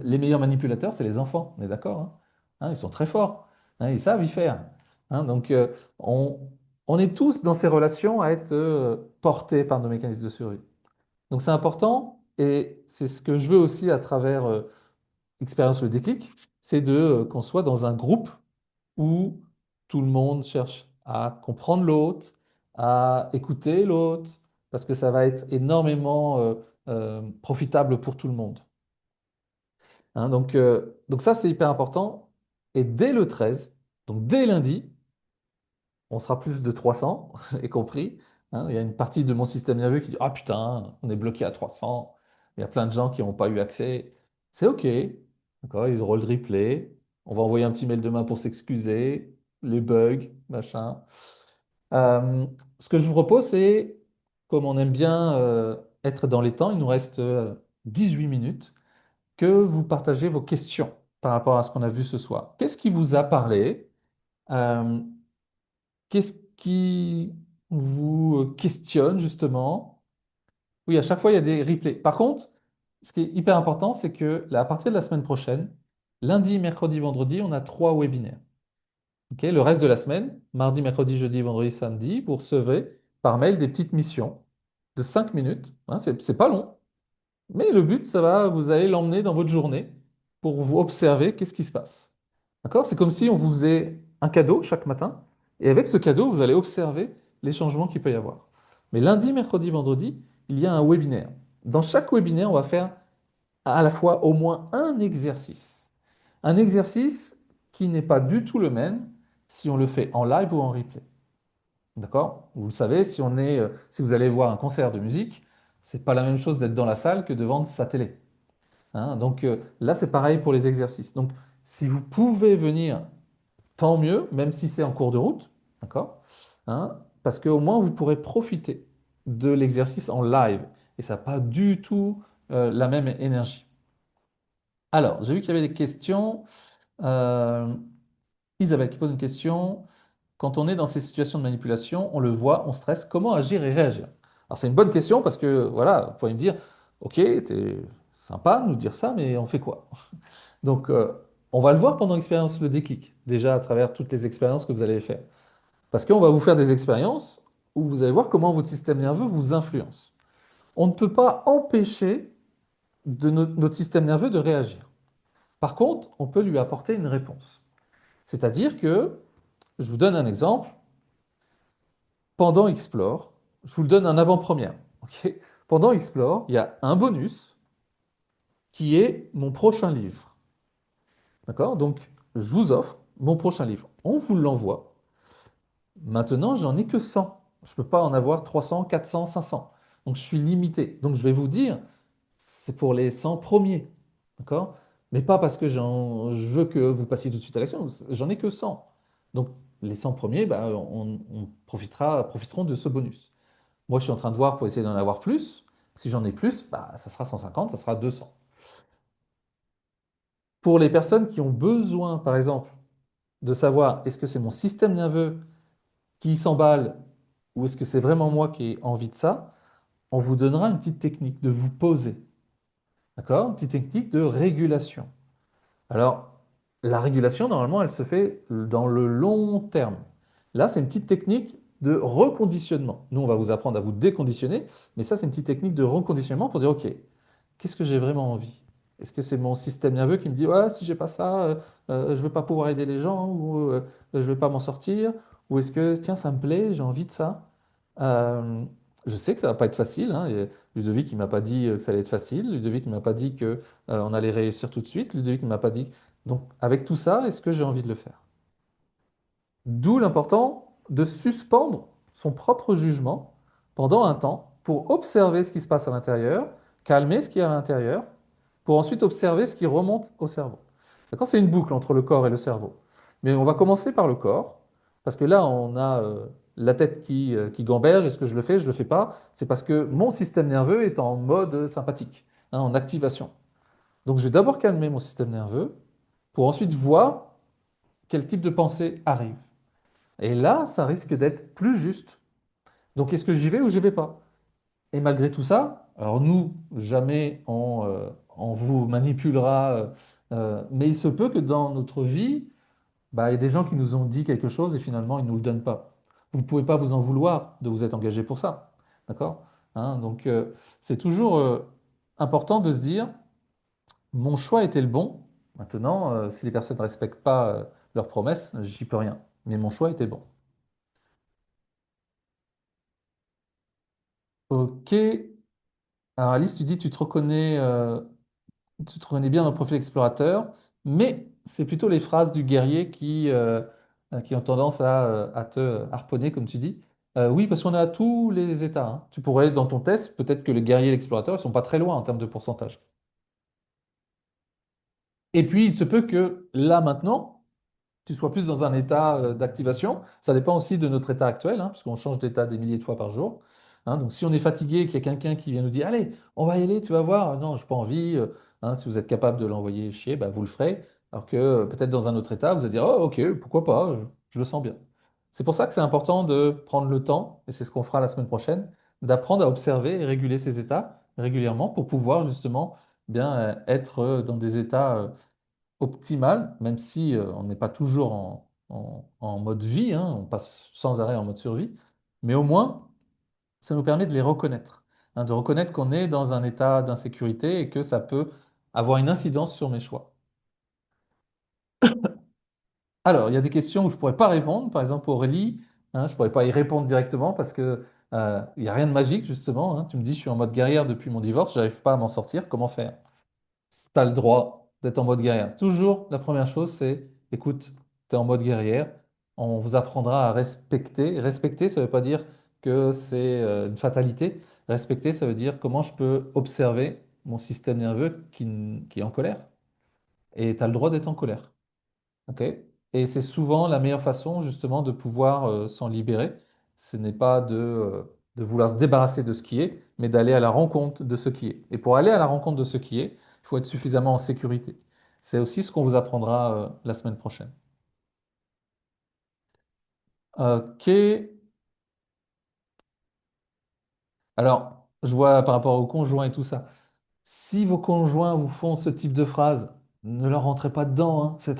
les meilleurs manipulateurs, c'est les enfants, on est d'accord, ils sont très forts, ils savent y faire. Donc, on, on est tous dans ces relations à être portés par nos mécanismes de survie. Donc, c'est important, et c'est ce que je veux aussi à travers Expérience le déclic, c'est de qu'on soit dans un groupe où tout le monde cherche à comprendre l'autre, à écouter l'autre, parce que ça va être énormément profitable pour tout le monde. Donc ça, c'est hyper important. Et dès le 13, donc dès lundi, on sera plus de 300, y compris. Il y a une partie de mon système nerveux qui dit, ah putain, on est bloqué à 300. Il y a plein de gens qui n'ont pas eu accès. C'est OK. D'accord, ils auront le replay. On va envoyer un petit mail demain pour s'excuser. Les bugs, machin. Euh, Ce que je vous propose, c'est, comme on aime bien être dans les temps, il nous reste 18 minutes, que vous partagez vos questions par rapport à ce qu'on a vu ce soir. Qu'est-ce qui vous a parlé? Euh, Qu'est-ce qui vous questionne justement? Oui, à chaque fois, il y a des replays. Par contre, ce qui est hyper important, c'est que là, à partir de la semaine prochaine, lundi, mercredi, vendredi, on a 3 webinaires. Ok, le reste de la semaine, mardi, mercredi, jeudi, vendredi, samedi, vous recevez par mail des petites missions de 5 minutes. C'est pas long, mais le but, ça va, vous allez l'emmener dans votre journée pour vous observer qu'est-ce qui se passe. D'accord? C'est comme si on vous faisait un cadeau chaque matin, et avec ce cadeau, vous allez observer les changements qu'il peut y avoir. Mais lundi, mercredi, vendredi, il y a un webinaire. Dans chaque webinaire, on va faire à la fois au moins un exercice. Un exercice qui n'est pas du tout le même si on le fait en live ou en replay. D'accord? Vous le savez, si vous allez voir un concert de musique, c'est pas la même chose d'être dans la salle que devant sa télé. Donc là, c'est pareil pour les exercices. Donc, si vous pouvez venir, tant mieux, même si c'est en cours de route, d'accord? Parce qu'au moins, vous pourrez profiter de l'exercice en live. Et ça n'a pas du tout la même énergie. Alors, j'ai vu qu'il y avait des questions. Euh, Isabelle qui pose une question. Quand on est dans ces situations de manipulation, on le voit, on stresse, comment agir et réagir? Alors, c'est une bonne question parce que, voilà, vous pouvez me dire, ok, t'es sympa de nous dire ça, mais on fait quoi? Donc, on va le voir pendant l'expérience, le déclic, déjà à travers toutes les expériences que vous allez faire. Parce qu'on va vous faire des expériences où vous allez voir comment votre système nerveux vous influence. On ne peut pas empêcher notre système nerveux de réagir. Par contre, on peut lui apporter une réponse. C'est-à-dire que, je vous donne un exemple, pendant Explore, je vous le donne en avant-première. Ok. Pendant Explore, il y a un bonus qui est mon prochain livre. D'accord? Donc, je vous offre mon prochain livre. On vous l'envoie. Maintenant, j'en ai que 100. Je ne peux pas en avoir 300, 400, 500. Donc, je suis limité. Donc, je vais vous dire, c'est pour les 100 premiers. D'accord? Mais pas parce que je veux que vous passiez tout de suite à l'action. J'en ai que 100. Donc, les 100 premiers, bah, profiteront de ce bonus. Moi, je suis en train de voir pour essayer d'en avoir plus. Si j'en ai plus, bah, ça sera 150, ça sera 200. Pour les personnes qui ont besoin, par exemple, de savoir est-ce que c'est mon système nerveux qui s'emballe ou est-ce que c'est vraiment moi qui ai envie de ça, on vous donnera une petite technique de vous poser. D'accord? Une petite technique de régulation. Alors, la régulation, normalement, elle se fait dans le long terme. Là, c'est une petite technique de reconditionnement. Nous, on va vous apprendre à vous déconditionner, mais ça, c'est une petite technique de reconditionnement pour dire, OK, qu'est-ce que j'ai vraiment envie? Est-ce que c'est mon système nerveux qui me dit, ouais, si j'ai pas ça, je ne vais pas pouvoir aider les gens, ou je ne vais pas m'en sortir? Ou est-ce que, tiens, ça me plaît, j'ai envie de ça? Euh, je sais que ça va pas être facile, hein. Et Ludovic, il m'a pas dit que ça allait être facile. Ludovic, il m'a pas dit que on allait réussir tout de suite. Ludovic ne m'a pas dit. Donc, avec tout ça, est-ce que j'ai envie de le faire? D'où l'important de suspendre son propre jugement pendant un temps pour observer ce qui se passe à l'intérieur, calmer ce qui est à l'intérieur, pour ensuite observer ce qui remonte au cerveau. D'accord? C'est une boucle entre le corps et le cerveau. Mais on va commencer par le corps, parce que là, on a la tête qui gamberge. Est-ce que je le fais? Je ne le fais pas. C'est parce que mon système nerveux est en mode sympathique, hein, en activation. Donc, je vais d'abord calmer mon système nerveux pour ensuite voir quel type de pensée arrive. Et là, ça risque d'être plus juste. Donc, est-ce que j'y vais ou j'y vais pas? Et malgré tout ça, alors nous, jamais on vous manipulera, mais il se peut que dans notre vie, bah, il y a des gens qui nous ont dit quelque chose et finalement, ils ne nous le donnent pas. Vous ne pouvez pas vous en vouloir de vous être engagé pour ça. D'accord? Hein, donc, c'est toujours important de se dire, mon choix était le bon. Maintenant, si les personnes ne respectent pas leurs promesses, j'y peux rien. Mais mon choix était bon. Ok. Alors Alice, tu dis tu te reconnais bien dans le profil explorateur, mais c'est plutôt les phrases du guerrier qui ont tendance à te harponner, comme tu dis. Oui, parce qu'on a tous les états, hein. Tu pourrais, dans ton test, peut-être que le guerrier et l'explorateur, ils sont pas très loin en termes de pourcentage. Et puis, il se peut que là, maintenant, tu sois plus dans un état d'activation. Ça dépend aussi de notre état actuel, hein, puisqu'on change d'état des milliers de fois par jour. Hein. Donc, si on est fatigué, qu'il y a quelqu'un qui vient nous dire, allez, on va y aller, tu vas voir. Non, je n'ai pas envie. Hein, si vous êtes capable de l'envoyer chier, bah, vous le ferez. Alors que peut-être dans un autre état, vous allez dire, oh, ok, pourquoi pas, je le sens bien. C'est pour ça que c'est important de prendre le temps, et c'est ce qu'on fera la semaine prochaine, d'apprendre à observer et réguler ces états régulièrement pour pouvoir justement bien être dans des états optimale, même si on n'est pas toujours en mode vie, hein, on passe sans arrêt en mode survie, mais au moins, ça nous permet de les reconnaître, hein, de reconnaître qu'on est dans un état d'insécurité et que ça peut avoir une incidence sur mes choix. Alors, il y a des questions où je ne pourrais pas répondre, par exemple Aurélie, hein, je ne pourrais pas y répondre directement parce que il n'y a rien de magique, justement, hein. Tu me dis, je suis en mode guerrière depuis mon divorce, je n'arrive pas à m'en sortir, comment faire? Tu as le droit d'être en mode guerrière. Toujours, la première chose, c'est, écoute, tu es en mode guerrière, on vous apprendra à respecter. Respecter, ça ne veut pas dire que c'est une fatalité. Respecter, ça veut dire comment je peux observer mon système nerveux qui est en colère. Et tu as le droit d'être en colère. OK? Et c'est souvent la meilleure façon, justement, de pouvoir s'en libérer. Ce n'est pas de vouloir se débarrasser de ce qui est, mais d'aller à la rencontre de ce qui est. Et pour aller à la rencontre de ce qui est, il faut être suffisamment en sécurité. C'est aussi ce qu'on vous apprendra la semaine prochaine. OK. Alors, je vois par rapport aux conjoints et tout ça. Si vos conjoints vous font ce type de phrase, ne leur rentrez pas dedans, hein.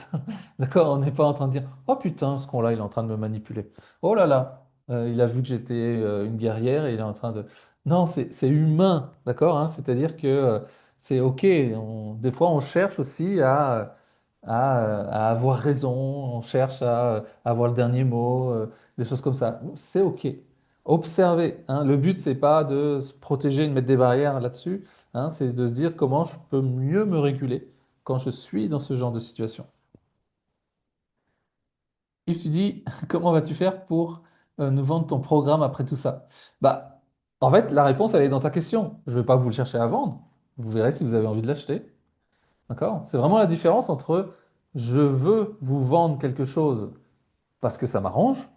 D'accord? On n'est pas en train de dire, oh putain, ce con-là, il est en train de me manipuler. Oh là là, il a vu que j'étais une guerrière et il est en train de... Non, c'est humain, d'accord, hein. C'est-à-dire que c'est OK. Des fois, on cherche aussi à avoir raison, on cherche à avoir le dernier mot, des choses comme ça. C'est OK. observer, hein. Le but, c'est pas de se protéger, de mettre des barrières là-dessus, hein, c'est de se dire comment je peux mieux me réguler quand je suis dans ce genre de situation. Yves, tu dis, comment vas-tu faire pour nous vendre ton programme après tout ça? Bah, en fait, la réponse, elle est dans ta question. Je ne vais pas vous le chercher à vendre. Vous verrez si vous avez envie de l'acheter. D'accord? C'est vraiment la différence entre je veux vous vendre quelque chose parce que ça m'arrange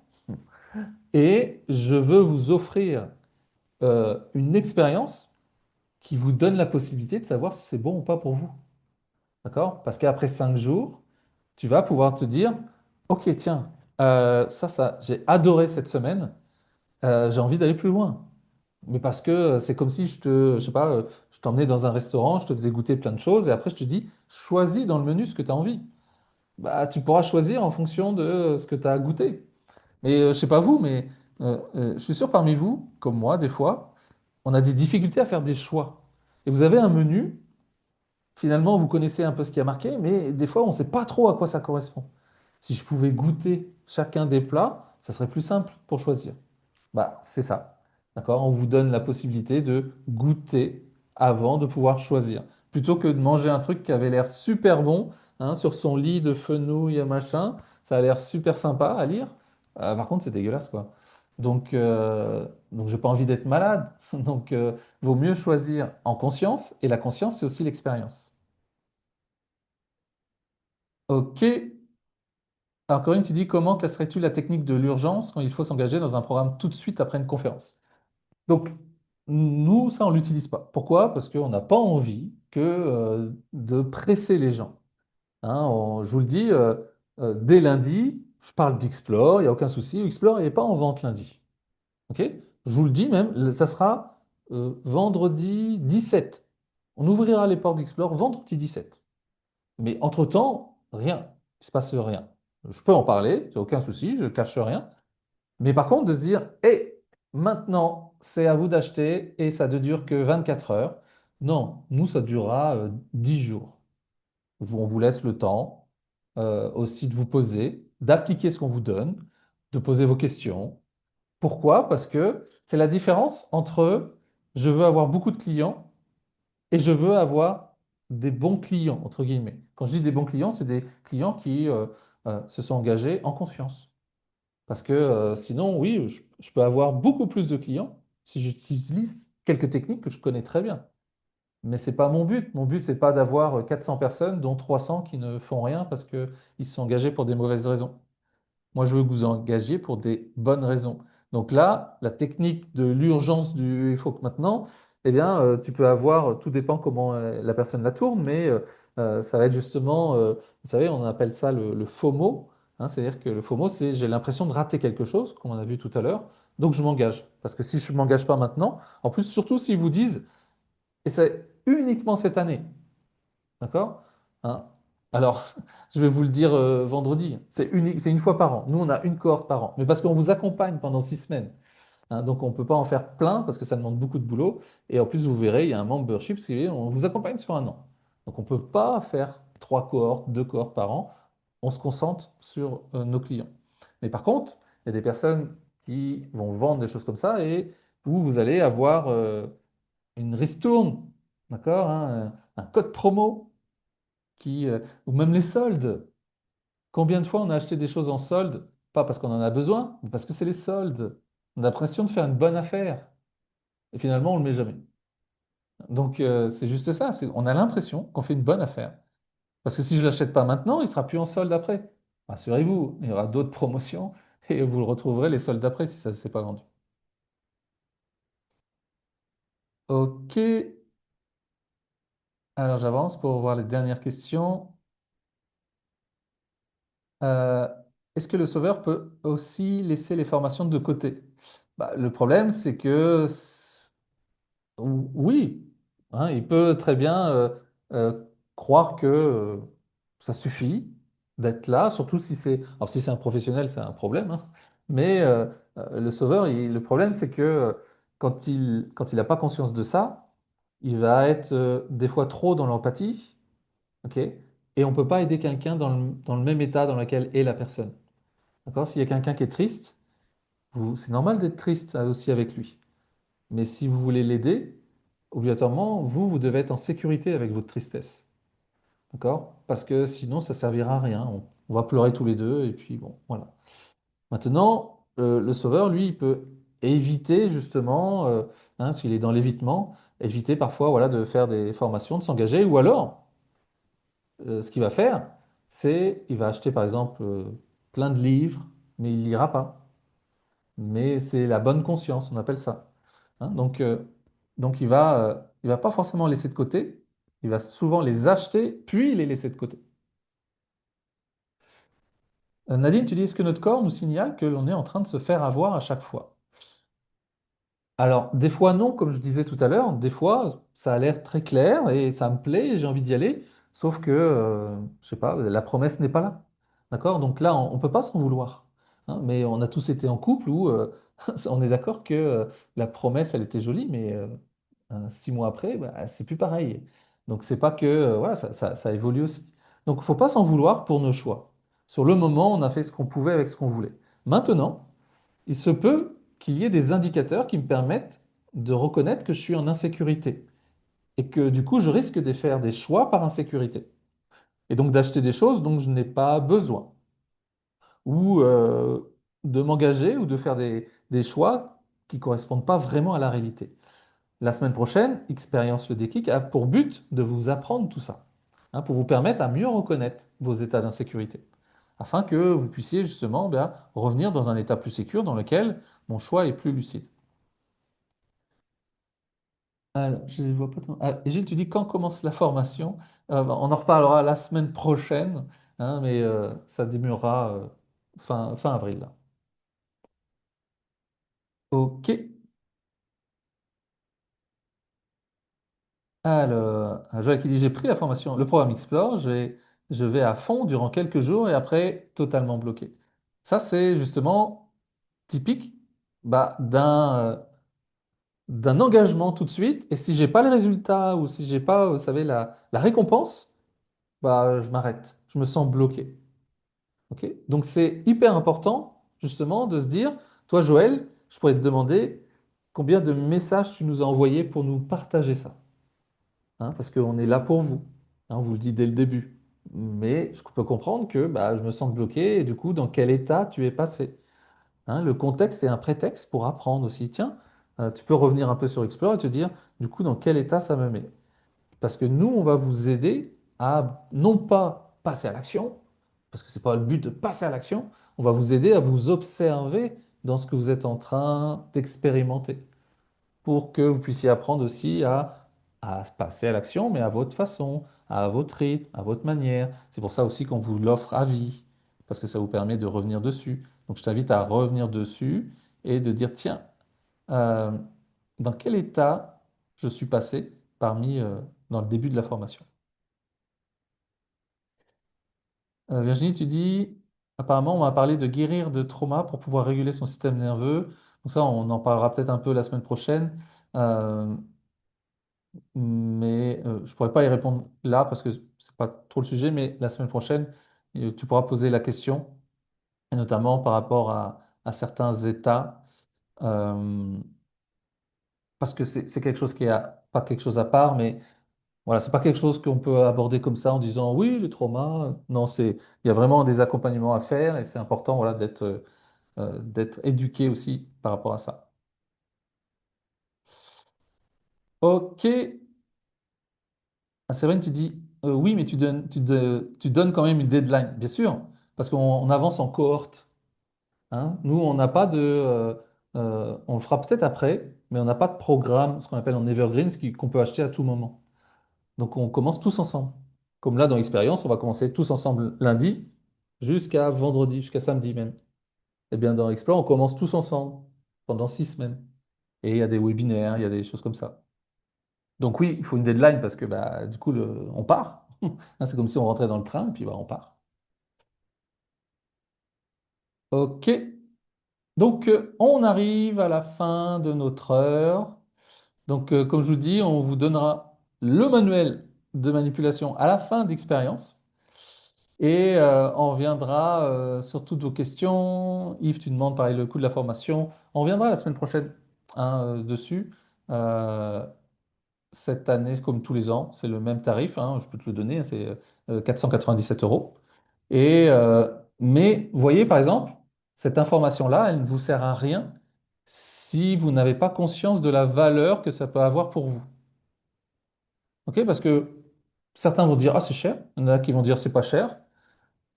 et je veux vous offrir une expérience qui vous donne la possibilité de savoir si c'est bon ou pas pour vous. D'accord? Parce qu'après 5 jours, tu vas pouvoir te dire, OK, tiens, j'ai adoré cette semaine. J'ai envie d'aller plus loin. Mais parce que c'est comme si je sais pas, je t'emmenais dans un restaurant, je te faisais goûter plein de choses et après je te dis, choisis dans le menu ce que tu as envie. Bah, tu pourras choisir en fonction de ce que tu as goûté. Mais je sais pas vous, mais je suis sûr parmi vous, comme moi, des fois, on a des difficultés à faire des choix. Et vous avez un menu, finalement, vous connaissez un peu ce qui a marqué, mais des fois, on ne sait pas trop à quoi ça correspond. Si je pouvais goûter chacun des plats, ça serait plus simple pour choisir. Bah, c'est ça. D'accord? On vous donne la possibilité de goûter avant de pouvoir choisir. Plutôt que de manger un truc qui avait l'air super bon, hein, sur son lit de fenouil, machin, ça a l'air super sympa à lire. Par contre, c'est dégueulasse, quoi. Donc j'ai pas envie d'être malade. Donc, vaut mieux choisir en conscience. Et la conscience, c'est aussi l'expérience. Ok. Alors, Corinne, tu dis comment classerais-tu la technique de l'urgence quand il faut s'engager dans un programme tout de suite après une conférence? Donc, nous, ça, on ne l'utilise pas. Pourquoi? Parce qu'on n'a pas envie de presser les gens. Hein, je vous le dis, dès lundi, je parle d'Explore, il n'y a aucun souci. Explore n'est pas en vente lundi. OK? Je vous le dis même, ça sera vendredi 17. On ouvrira les portes d'Explore vendredi 17. Mais entre-temps, rien. Il ne se passe rien. Je peux en parler, il n'y a aucun souci, je ne cache rien. Mais par contre, de se dire, hé, maintenant, c'est à vous d'acheter et ça ne dure que 24 heures. Non, nous, ça durera 10 jours. On vous laisse le temps aussi de vous poser, d'appliquer ce qu'on vous donne, de poser vos questions. Pourquoi? Parce que c'est la différence entre je veux avoir beaucoup de clients et je veux avoir des bons clients, entre guillemets. Quand je dis des bons clients, c'est des clients qui se sont engagés en conscience. Parce que sinon, oui, je peux avoir beaucoup plus de clients si j'utilise quelques techniques que je connais très bien. Mais ce n'est pas mon but. Mon but, c'est pas d'avoir 400 personnes, dont 300 qui ne font rien parce qu'ils se sont engagés pour des mauvaises raisons. Moi, je veux que vous engagiez pour des bonnes raisons. Donc là, la technique de l'urgence du il faut que maintenant, eh bien, tu peux avoir, tout dépend comment la personne la tourne, mais ça va être justement, vous savez, on appelle ça le FOMO, hein, c'est-à-dire que le FOMO, c'est j'ai l'impression de rater quelque chose, comme on a vu tout à l'heure, donc je m'engage. Parce que si je ne m'engage pas maintenant, en plus, surtout s'ils vous disent, et c'est uniquement cette année, d'accord? Hein. Alors, je vais vous le dire vendredi, c'est unique, c'est une fois par an. Nous, on a une cohorte par an, mais parce qu'on vous accompagne pendant 6 semaines. Hein, donc, on ne peut pas en faire plein parce que ça demande beaucoup de boulot. Et en plus, vous verrez, il y a un membership, on vous accompagne sur un an. Donc, on ne peut pas faire 3 cohortes, 2 cohortes par an. On se concentre sur nos clients. Mais par contre, il y a des personnes qui vont vendre des choses comme ça et où vous allez avoir une ristourne, d'accord, hein, un code promo ou même les soldes. Combien de fois on a acheté des choses en solde, pas parce qu'on en a besoin, mais parce que c'est les soldes. On a l'impression de faire une bonne affaire. Et finalement, on ne le met jamais. Donc, c'est juste ça. On a l'impression qu'on fait une bonne affaire. Parce que si je ne l'achète pas maintenant, il ne sera plus en solde après. Rassurez-vous, il y aura d'autres promotions et vous le retrouverez les soldes après si ça ne s'est pas vendu. Ok, alors j'avance pour voir les dernières questions. Euh, Est-ce que le sauveur peut aussi laisser les formations de côté? Bah, le problème, c'est que oui, hein, il peut très bien euh, croire que ça suffit d'être là, surtout si c'est alors si c'est un professionnel, c'est un problème, hein. Mais le sauveur, le problème, c'est que quand il n'a pas conscience de ça, il va être des fois trop dans l'empathie, ok? Et on ne peut pas aider quelqu'un dans le même état dans lequel est la personne. D'accord? S'il y a quelqu'un qui est triste, C'est normal d'être triste aussi avec lui. Mais si vous voulez l'aider, obligatoirement, vous devez être en sécurité avec votre tristesse. D'accord? Parce que sinon, ça servira à rien. On va pleurer tous les deux et puis bon, voilà. Maintenant, le sauveur, lui, il peut éviter justement, s'il est dans l'évitement, éviter parfois voilà, de faire des formations, de s'engager, ou alors, ce qu'il va faire, c'est il va acheter par exemple plein de livres, mais il lira pas. Mais c'est la bonne conscience, on appelle ça. Hein, donc il va pas forcément laisser de côté, il va souvent les acheter, puis les laisser de côté. Nadine, tu dis, est-ce que notre corps nous signale que l'on est en train de se faire avoir à chaque fois? Alors, des fois non, comme je disais tout à l'heure, des fois ça a l'air très clair et ça me plaît, et j'ai envie d'y aller, sauf que, je sais pas, la promesse n'est pas là. D'accord? Donc là, on ne peut pas s'en vouloir. Hein, mais on a tous été en couple où on est d'accord que la promesse, elle était jolie, mais 6 mois après, bah, c'est plus pareil. Donc c'est pas que, voilà, ça évolue aussi. Donc il ne faut pas s'en vouloir pour nos choix. Sur le moment, on a fait ce qu'on pouvait avec ce qu'on voulait. Maintenant, il se peut qu'il y ait des indicateurs qui me permettent de reconnaître que je suis en insécurité et que du coup, je risque de faire des choix par insécurité et donc d'acheter des choses dont je n'ai pas besoin ou de m'engager ou de faire des choix qui ne correspondent pas vraiment à la réalité. La semaine prochaine, Expérience le déclic a pour but de vous apprendre tout ça, hein, pour vous permettre à mieux reconnaître vos états d'insécurité, afin que vous puissiez justement revenir dans un état plus sécur dans lequel mon choix est plus lucide. Alors, je ne vois pas et Gilles, tu dis quand commence la formation? On en reparlera la semaine prochaine, hein, mais ça démarrera fin avril, là. Ok. Alors, Joël qui dit, j'ai pris la formation, le programme Explore, je vais à fond durant quelques jours et après totalement bloqué. Ça, c'est justement typique d'un engagement tout de suite. Et si j'ai pas les résultats ou si j'ai pas, vous savez, la récompense, bah, je m'arrête. Je me sens bloqué. Ok. Donc c'est hyper important justement de se dire, toi Joël, je pourrais te demander combien de messages tu nous as envoyés pour nous partager ça. Hein, parce qu'on est là pour vous. Hein, on vous le dit dès le début. Mais je peux comprendre que bah, je me sens bloqué et du coup, dans quel état tu es passé. Hein, le contexte est un prétexte pour apprendre aussi. Tiens, tu peux revenir un peu sur Explore et te dire, du coup, dans quel état ça me met. Parce que nous, on va vous aider à non pas passer à l'action, parce que ce n'est pas le but de passer à l'action, on va vous aider à vous observer dans ce que vous êtes en train d'expérimenter pour que vous puissiez apprendre aussi à passer à l'action, mais à votre façon, à votre rythme, à votre manière. C'est pour ça aussi qu'on vous l'offre à vie, parce que ça vous permet de revenir dessus. Donc je t'invite à revenir dessus et de dire, tiens, euh, dans quel état je suis passé dans le début de la formation. Virginie, tu dis, apparemment, on m'a parlé de guérir de trauma pour pouvoir réguler son système nerveux. Donc ça, on en parlera peut-être un peu la semaine prochaine. Euh, mais je pourrais pas y répondre là parce que c'est pas trop le sujet, mais la semaine prochaine, tu pourras poser la question, et notamment par rapport à certains états, euh, parce que c'est quelque chose qui est pas quelque chose à part, mais voilà, c'est pas quelque chose qu'on peut aborder comme ça en disant oui, le trauma. Non, il y a vraiment des accompagnements à faire et c'est important, voilà, d'être éduqué aussi par rapport à ça. Ok. Ah, Séverine, tu dis oui, mais tu donnes quand même une deadline, bien sûr, parce qu'on avance en cohorte. Hein. Nous, on n'a pas on le fera peut-être après, mais on n'a pas de programme, ce qu'on appelle en evergreen, qu'on peut acheter à tout moment. Donc, on commence tous ensemble. Comme là, dans l'expérience, on va commencer tous ensemble lundi jusqu'à vendredi, jusqu'à samedi même. Eh bien, dans Explore, on commence tous ensemble pendant 6 semaines. Et il y a des webinaires, il y a des choses comme ça. Donc oui, il faut une deadline parce que bah, du coup, on part. Hein, c'est comme si on rentrait dans le train et puis bah, on part. Ok, donc on arrive à la fin de notre heure. Donc comme je vous dis, on vous donnera le manuel de manipulation à la fin d'expérience. Et on reviendra sur toutes vos questions. Yves, tu demandes pareil le coût de la formation. On reviendra la semaine prochaine hein, dessus. Euh, cette année, comme tous les ans, c'est le même tarif, hein, je peux te le donner, hein, c'est 497 euros. Et, mais vous voyez, par exemple, cette information-là, elle ne vous sert à rien si vous n'avez pas conscience de la valeur que ça peut avoir pour vous. OK? Parce que certains vont dire, ah, c'est cher. Il y en a qui vont dire, c'est pas cher.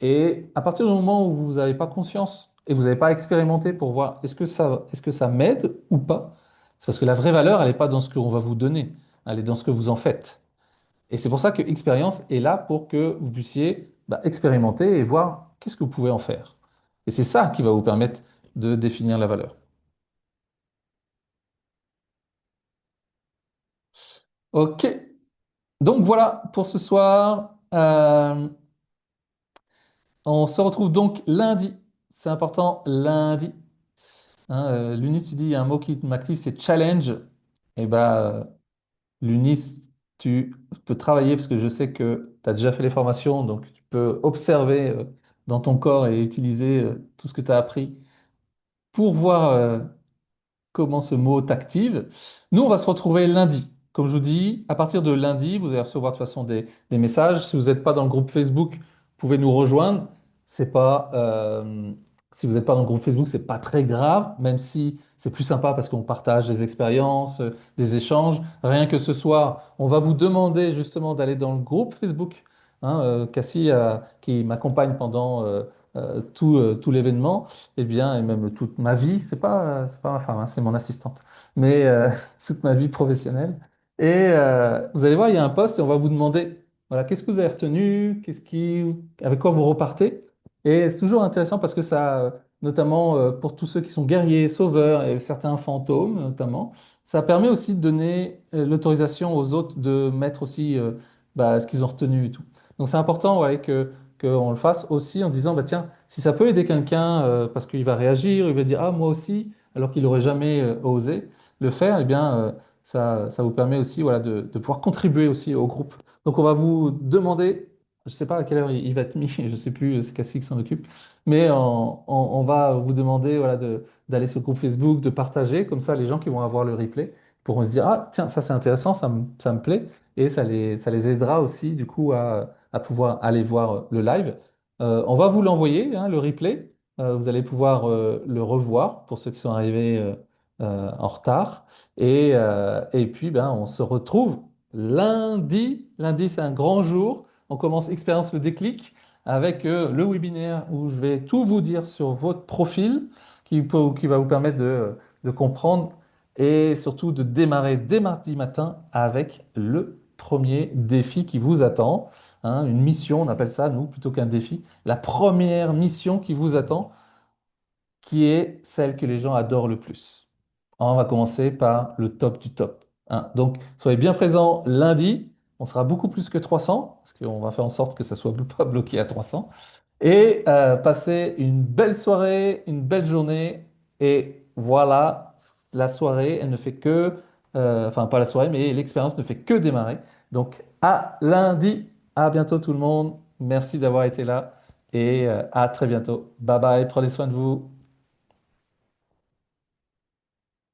Et à partir du moment où vous n'avez pas conscience et vous n'avez pas expérimenté pour voir est-ce que ça m'aide ou pas, c'est parce que la vraie valeur, elle n'est pas dans ce qu'on va vous donner, elle est dans ce que vous en faites. Et c'est pour ça que expérience est là pour que vous puissiez bah, expérimenter et voir qu'est-ce que vous pouvez en faire. Et c'est ça qui va vous permettre de définir la valeur. OK. Donc voilà pour ce soir. On se retrouve donc lundi. C'est important, lundi. Hein, Lunis, tu dis, il y a un mot qui m'active, c'est challenge. Et bah, Lunis, tu peux travailler parce que je sais que tu as déjà fait les formations, donc tu peux observer dans ton corps et utiliser tout ce que tu as appris pour voir comment ce mot t'active. Nous, on va se retrouver lundi. Comme je vous dis, à partir de lundi, vous allez recevoir de toute façon des messages. Si vous n'êtes pas dans le groupe Facebook, vous pouvez nous rejoindre. C'est pas, si vous n'êtes pas dans le groupe Facebook, c'est pas très grave, même si c'est plus sympa parce qu'on partage des expériences, des échanges. Rien que ce soir, on va vous demander justement d'aller dans le groupe Facebook. Hein, Cassie, qui m'accompagne pendant tout l'événement, eh bien, et même toute ma vie, c'est pas ma femme, hein, c'est mon assistante, mais toute ma vie professionnelle. Et vous allez voir, il y a un post et on va vous demander, voilà, qu'est-ce que vous avez retenu, avec quoi vous repartez. Et c'est toujours intéressant parce que ça, notamment pour tous ceux qui sont guerriers, sauveurs et certains fantômes notamment, ça permet aussi de donner l'autorisation aux autres de mettre aussi bah, ce qu'ils ont retenu et tout. Donc c'est important ouais, que qu'on le fasse aussi en disant, bah, tiens, si ça peut aider quelqu'un parce qu'il va réagir, il va dire, ah, moi aussi, alors qu'il n'aurait jamais osé le faire, eh bien, ça vous permet aussi voilà, de pouvoir contribuer aussi au groupe. Donc, on va vous demander, je ne sais pas à quelle heure il va être mis, je ne sais plus, c'est Cassie qui s'en occupe, mais on va vous demander voilà, d'aller sur le groupe Facebook, de partager, comme ça, les gens qui vont avoir le replay pourront se dire, ah, tiens, ça c'est intéressant, ça me plaît, et ça les aidera aussi, du coup, à pouvoir aller voir le live. On va vous l'envoyer, hein, le replay. Vous allez pouvoir le revoir pour ceux qui sont arrivés en retard. Et puis, ben, on se retrouve lundi. Lundi, c'est un grand jour. On commence Expérience le déclic avec le webinaire où je vais tout vous dire sur votre profil qui va vous permettre de comprendre et surtout de démarrer dès mardi matin avec le premier défi qui vous attend. Hein, une mission, on appelle ça, nous, plutôt qu'un défi. La première mission qui vous attend, qui est celle que les gens adorent le plus. On va commencer par le top du top. Hein. Donc, soyez bien présents lundi. On sera beaucoup plus que 300, parce qu'on va faire en sorte que ça ne soit pas bloqué à 300. Et passez une belle soirée, une belle journée. Et voilà, la soirée, elle ne fait que, enfin pas la soirée, mais l'expérience ne fait que démarrer. Donc à lundi, à bientôt tout le monde. Merci d'avoir été là et à très bientôt. Bye bye, prenez soin de vous.